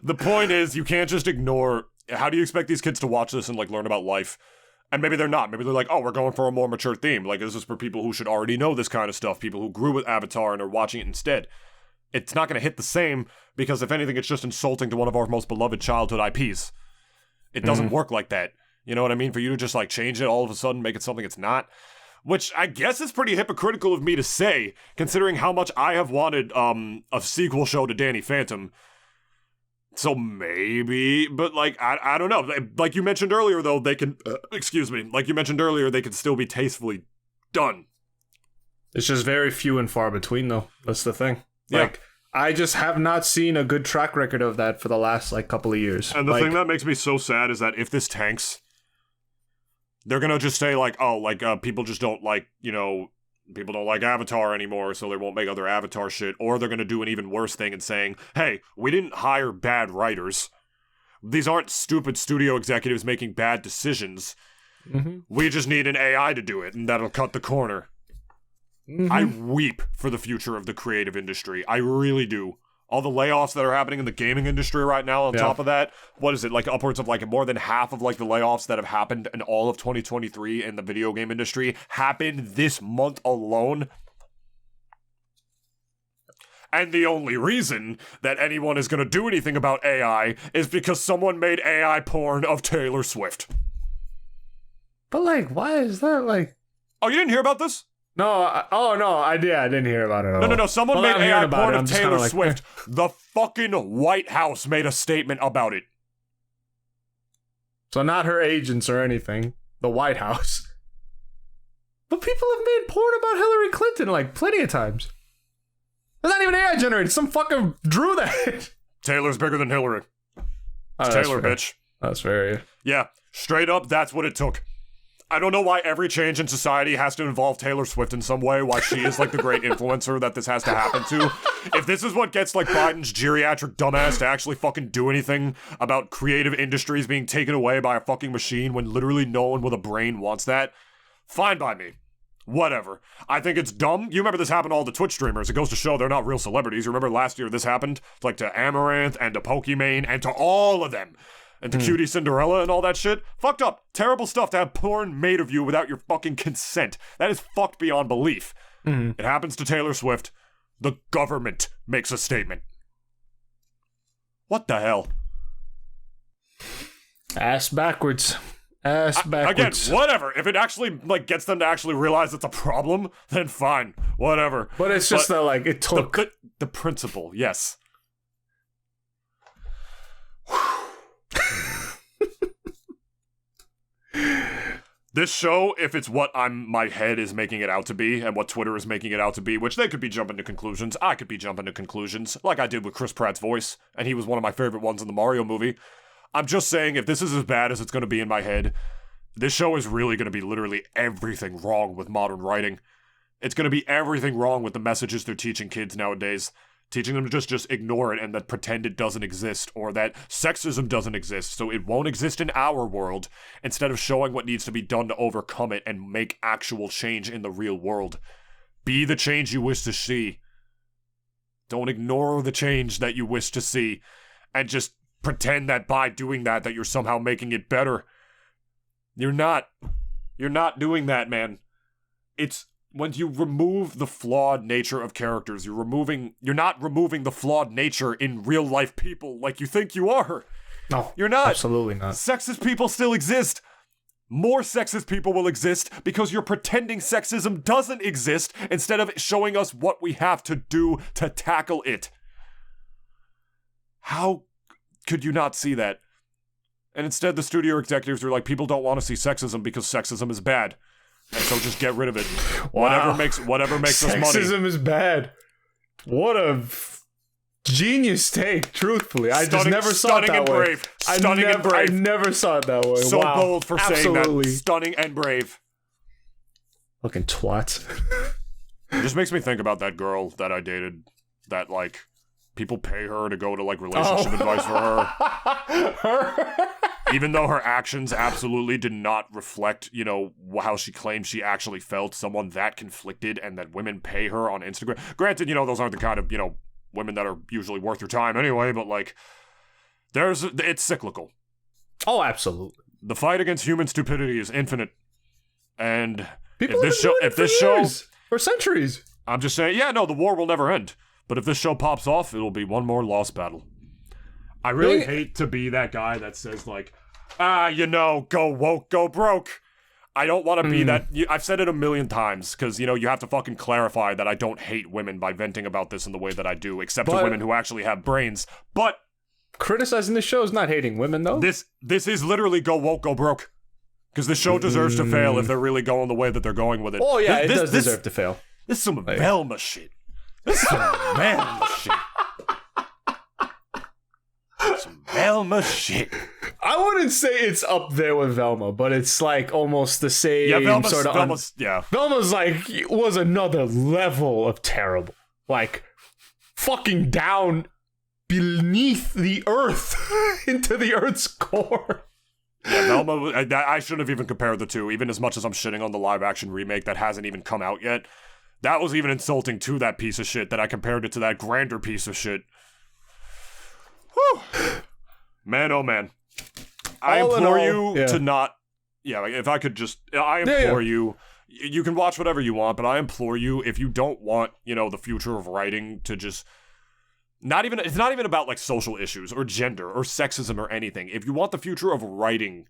the point is you can't just ignore. How do you expect these kids to watch this and like learn about life? And maybe they're not. Maybe they're like, oh, we're going for a more mature theme. Like, this is for people who should already know this kind of stuff, people who grew with Avatar and are watching it instead. It's not going to hit the same because, if anything, it's just insulting to one of our most beloved childhood IPs. It doesn't work like that. You know what I mean? For you to just, like, change it all of a sudden, make it something it's not. Which I guess is pretty hypocritical of me to say, considering how much I have wanted a sequel show to Danny Phantom. So maybe, but like, I don't know. Like you mentioned earlier, though, they can, like you mentioned earlier, they can still be tastefully done. It's just very few and far between, though. That's the thing. Yeah. Like, I just have not seen a good track record of that for the last, like, couple of years. And the thing that makes me so sad is that if this tanks, they're gonna just say, like, oh, like, people just don't like, people don't like Avatar anymore, so they won't make other Avatar shit. Or they're going to do an even worse thing and saying, hey, we didn't hire bad writers. These aren't stupid studio executives making bad decisions. Mm-hmm. We just need an AI to do it, and that'll cut the corner. Mm-hmm. I weep for the future of the creative industry. I really do. All the layoffs that are happening in the gaming industry right now, on top of that, what is it, like upwards of like more than half of like the layoffs that have happened in all of 2023 in the video game industry happened this month alone. And the only reason that anyone is going to do anything about AI is because someone made AI porn of Taylor Swift. But like, why is that like... Oh, you didn't hear about this? No, I didn't hear about it at all. No, someone made AI porn of Taylor Swift. The fucking White House made a statement about it. So not her agents or anything. The White House. But people have made porn about Hillary Clinton like plenty of times. It's not even AI generated. Some fucker drew that. Taylor's bigger than Hillary. It's Taylor, bitch. That's fair. Yeah, straight up, that's what it took. I don't know why every change in society has to involve Taylor Swift in some way, why she is like the great influencer that this has to happen to. If this is what gets like Biden's geriatric dumbass to actually fucking do anything about creative industries being taken away by a fucking machine when literally no one with a brain wants that, fine by me. Whatever. I think it's dumb. You remember this happened to all the Twitch streamers. It goes to show they're not real celebrities. You remember last year this happened? Like to Amaranth and to Pokimane and to all of them. And to Cutie Cinderella and all that shit. Fucked up. Terrible stuff to have porn made of you without your fucking consent. That is fucked beyond belief. It happens to Taylor Swift. The government makes a statement. What the hell? Ass backwards. Ass backwards. Again, whatever. If it actually like gets them to actually realize it's a problem, then fine. Whatever. But it's just that like it took the principle, yes. This show, if it's what my head is making it out to be, and what Twitter is making it out to be, which they could be jumping to conclusions, I could be jumping to conclusions, like I did with Chris Pratt's voice, and he was one of my favorite ones in the Mario movie. I'm just saying, if this is as bad as it's going to be in my head, this show is really going to be literally everything wrong with modern writing. It's going to be everything wrong with the messages they're teaching kids nowadays. Teaching them to just ignore it and that pretend it doesn't exist, or that sexism doesn't exist, so it won't exist in our world, instead of showing what needs to be done to overcome it and make actual change in the real world. Be the change you wish to see. Don't ignore the change that you wish to see, and just pretend that by doing that you're somehow making it better. You're not. You're not doing that, man. It's when you remove the flawed nature of characters, you're not removing the flawed nature in real life people like you think you are. No, you're not. Absolutely not. Sexist people still exist. More sexist people will exist because you're pretending sexism doesn't exist instead of showing us what we have to do to tackle it. How could you not see that? And instead the studio executives are like, people don't want to see sexism because sexism is bad. And so just get rid of it. Wow. Whatever makes us money. Sexism is bad. What a genius take, truthfully. I just never saw it that way. I never saw it that way. So wow. bold for Absolutely. saying that. Stunning and brave. Fucking twats. It just makes me think about that girl that I dated that, like, people pay her to go to, like, relationship advice for her. Even though her actions absolutely did not reflect, you know, how she claimed she actually felt, someone that conflicted and that women pay her on Instagram. Granted, you know, those aren't the kind of, you know, women that are usually worth your time anyway, but, like, it's cyclical. Oh, absolutely. The fight against human stupidity is infinite. And people if this show for centuries. I'm just saying, yeah, no, the war will never end. But if this show pops off, it'll be one more lost battle. I really hate to be that guy that says, like, you know, go woke, go broke. I don't want to be that. I've said it a million times because, you know, you have to fucking clarify that I don't hate women by venting about this in the way that I do, except to women who actually have brains. But criticizing the show is not hating women, though. This is literally go woke, go broke. Because the show deserves to fail if they're really going the way that they're going with it. Oh, yeah, it does deserve to fail. This is some Velma shit. This is some Velma shit. Some Velma shit. I wouldn't say it's up there with Velma, but it's like almost the same sort of. Velma's like was another level of terrible, like fucking down beneath the earth into the earth's core. Yeah, Velma. I shouldn't have even compared the two. Even as much as I'm shitting on the live action remake that hasn't even come out yet, that was even insulting to that piece of shit that I compared it to that grander piece of shit. Whew. Man, oh man. I implore you to not... Yeah, like if I could just... I implore you... You can watch whatever you want, but I implore you, if you don't want, you know, the future of writing to just... It's not even about, like, social issues or gender or sexism or anything. If you want the future of writing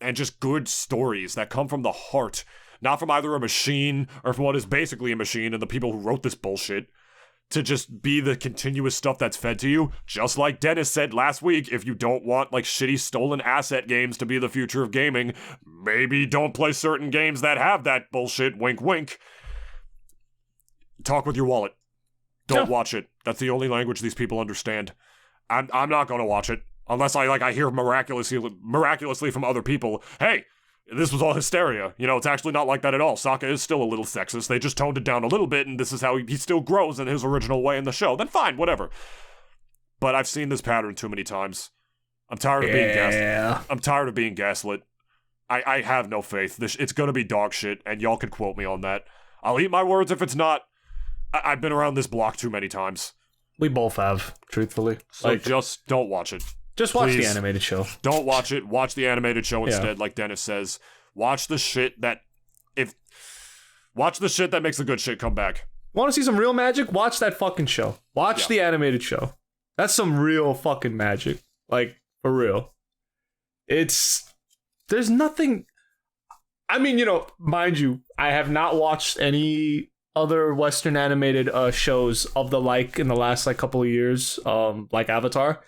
and just good stories that come from the heart, not from either a machine or from what is basically a machine and the people who wrote this bullshit, to just be the continuous stuff that's fed to you. Just like Dennis said last week, if you don't want like shitty stolen asset games to be the future of gaming, maybe don't play certain games that have that bullshit, wink wink. Talk with your wallet. Don't watch it. That's the only language these people understand. I'm not gonna watch it. Unless I hear miraculously from other people, hey, this was all hysteria. You know, it's actually not like that at all. Sokka is still a little sexist. They just toned it down a little bit, and this is how he still grows in his original way in the show. Then fine, whatever. But I've seen this pattern too many times. I'm tired of being gaslit. I'm tired of being gaslit. I have no faith. It's gonna be dog shit, and y'all can quote me on that. I'll eat my words if it's not. I've been around this block too many times. We both have, truthfully. So just don't watch it. Just watch the animated show. Don't watch it. Watch the animated show instead, like Dennis says. Watch the shit that makes the good shit come back. Want to see some real magic? Watch that fucking show. Watch the animated show. That's some real fucking magic. Like, for real. There's nothing. I mean, you know, mind you, I have not watched any other Western animated shows of the like in the last like couple of years, like Avatar.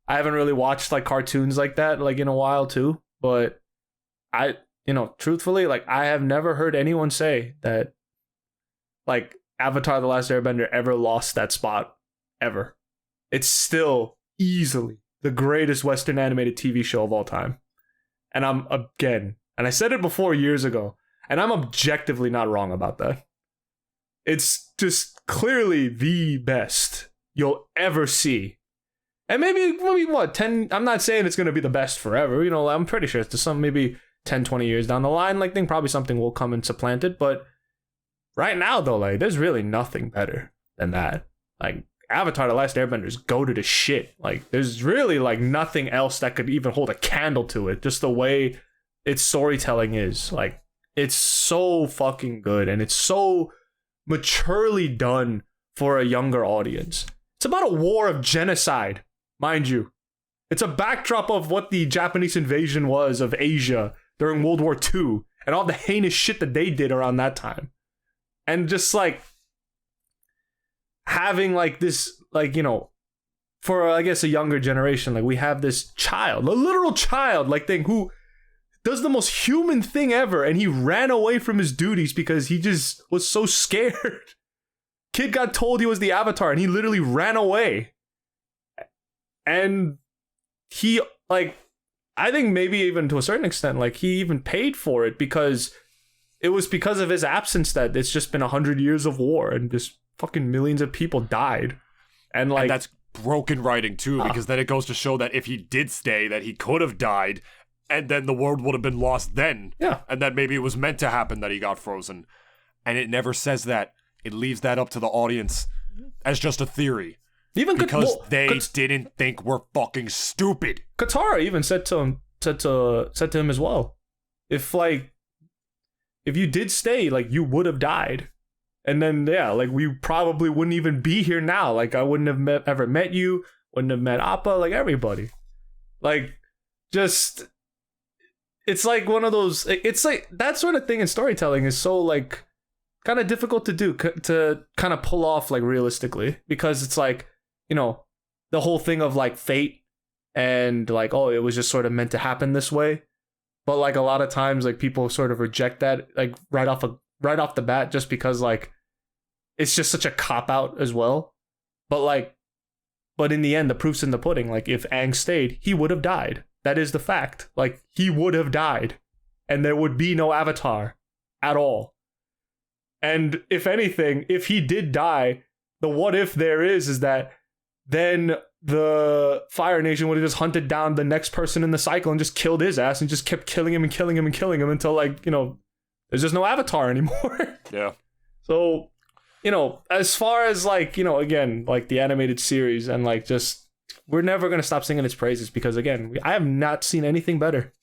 I haven't really watched like cartoons like that like in a while too, but truthfully, like I have never heard anyone say that like Avatar The Last Airbender ever lost that spot ever. It's still easily the greatest Western animated TV show of all time. And I said it before years ago, and I'm objectively not wrong about that. It's just clearly the best you'll ever see. And maybe what, 10, I'm not saying it's going to be the best forever. You know, I'm pretty sure it's some maybe 10, 20 years down the line, like probably something will come and supplant it. But right now, though, like there's really nothing better than that. Like Avatar The Last Airbender is goated to shit. Like there's really like nothing else that could even hold a candle to it. Just the way its storytelling is. Like it's so fucking good, and it's so maturely done for a younger audience. It's about a war of genocide, mind you. It's a backdrop of what the Japanese invasion was of Asia during World War II and all the heinous shit that they did around that time. And just like having like this, like, you know, for I guess a younger generation, like we have this child, a literal child like thing who does the most human thing ever, and he ran away from his duties because he just was so scared. Kid got told he was the Avatar, and he literally ran away. And he, like, I think maybe even to a certain extent, like, he even paid for it because it was because of his absence that it's just been 100 years of war, and just fucking millions of people died. And, like... And that's broken writing, too, because then it goes to show that if he did stay, that he could have died, and then the world would have been lost then. Yeah. And that maybe it was meant to happen that he got frozen. And it never says that. It leaves that up to the audience as just a theory. Even because they didn't think we're fucking stupid. Katara even said to him as well, if you did stay, like you would have died. And then like we probably wouldn't even be here now. Like I wouldn't have ever met you, wouldn't have met Appa, like everybody. Like just it's like one of those, it's like that sort of thing in storytelling is so like kind of difficult to do, to kind of pull off like realistically, because it's like, you know, the whole thing of like fate and like, oh, it was just sort of meant to happen this way. But like a lot of times like people sort of reject that like right off the bat, just because like it's just such a cop out as well. But in the end, the proof's in the pudding. Like if Aang stayed, he would have died. That is the fact. Like he would have died, and there would be no Avatar at all. And if anything, if he did die, the what if there is that then the Fire Nation would have just hunted down the next person in the cycle and just killed his ass and just kept killing him and killing him and killing him until, like, you know, there's just no Avatar anymore. Yeah. So, you know, as far as like, you know, again, like the animated series and like just, we're never going to stop singing its praises because, again, I have not seen anything better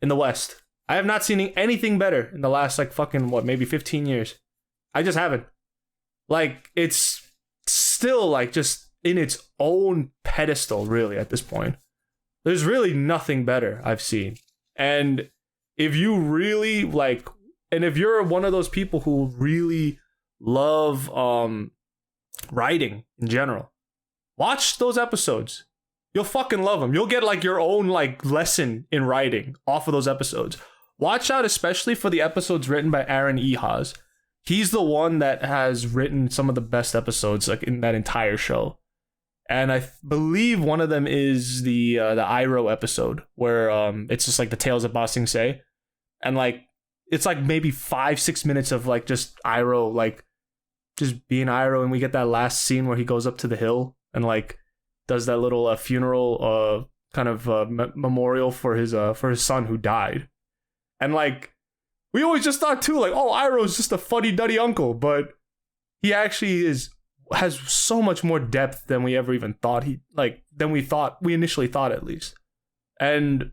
in the West. I have not seen anything better in the last like fucking, maybe 15 years. I just haven't. Like, it's still like just in its own pedestal, really, at this point. There's really nothing better I've seen. And if you really like, and if you're one of those people who really love writing in general. Watch those episodes. You'll fucking love them. You'll get like your own like lesson in writing off of those episodes. Watch out especially for the episodes written by Aaron Ehasz. He's the one that has written some of the best episodes like in that entire show. And I believe one of them is the Iroh episode where it's just like the Tales of Ba Sing Se. And like it's like maybe 5-6 minutes of like just Iroh like just being Iroh, and we get that last scene where he goes up to the hill and like does that little funeral kind of memorial for his son who died. And like we always just thought too like, oh, Iroh's just a fuddy-duddy uncle, but he actually has so much more depth than we ever even thought we initially thought at least. And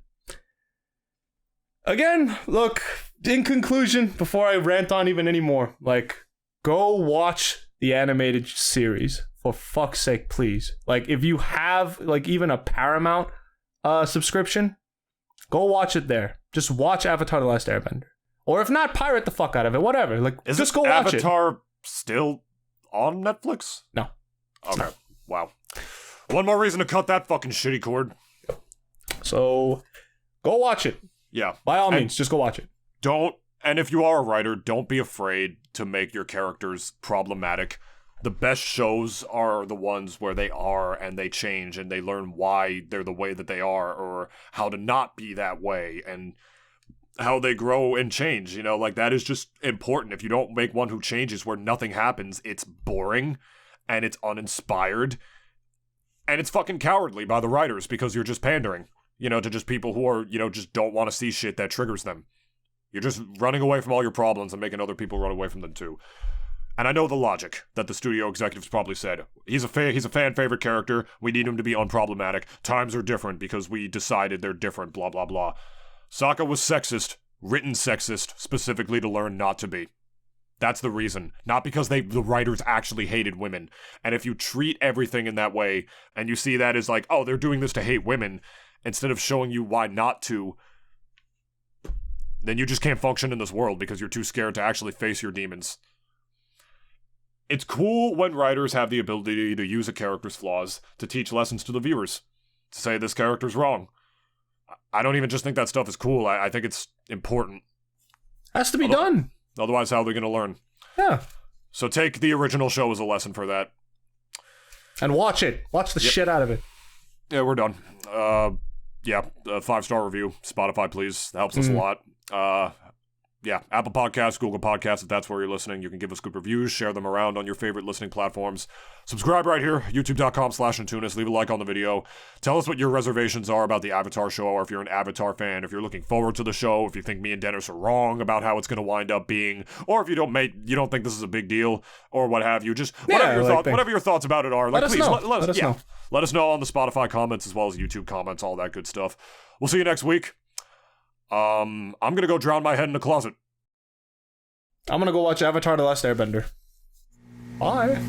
again, look, in conclusion, before I rant on even anymore, like go watch the animated series. For fuck's sake, please. Like, if you have, like, even a Paramount subscription, go watch it there. Just watch Avatar The Last Airbender. Or if not, pirate the fuck out of it. Whatever. Like, just go watch it. Is Avatar still on Netflix? No. Okay. Wow. One more reason to cut that fucking shitty cord. So, go watch it. Yeah. By all means, just go watch it. And if you are a writer, don't be afraid to make your characters problematic. The best shows are the ones where they are and they change and they learn why they're the way that they are or how to not be that way and how they grow and change. You know, like that is just important. If you don't make one who changes where nothing happens, it's boring and it's uninspired and it's fucking cowardly by the writers because you're just pandering, you know, to just people who are, you know, just don't want to see shit that triggers them. You're just running away from all your problems and making other people run away from them too. And I know the logic that the studio executives probably said. He's a fan favorite character. We need him to be unproblematic. Times are different because we decided they're different, blah, blah, blah. Sokka was sexist, written sexist, specifically to learn not to be. That's the reason. Not because the writers actually hated women. And if you treat everything in that way, and you see that as like, oh, they're doing this to hate women, instead of showing you why not to, then you just can't function in this world because you're too scared to actually face your demons. It's cool when writers have the ability to use a character's flaws to teach lessons to the viewers. To say this character's wrong. I don't even just think that stuff is cool. I think it's important. Has to be done. Otherwise, how are they going to learn? Yeah. So take the original show as a lesson for that. And watch it. Watch the shit out of it. Yeah, we're done. Yeah, 5-star review. Spotify, please. That helps us a lot. Yeah, Apple Podcasts, Google Podcasts, if that's where you're listening. You can give us good reviews, share them around on your favorite listening platforms. Subscribe right here, youtube.com/Nintoonist. Leave a like on the video. Tell us what your reservations are about the Avatar show, or if you're an Avatar fan, if you're looking forward to the show, if you think me and Dennis are wrong about how it's going to wind up being, or if you don't think this is a big deal, or what have you. Just whatever your thoughts about it are. Like, please, let us know. Let us know on the Spotify comments as well as YouTube comments, all that good stuff. We'll see you next week. I'm gonna go drown my head in the closet. I'm gonna go watch Avatar The Last Airbender. Bye.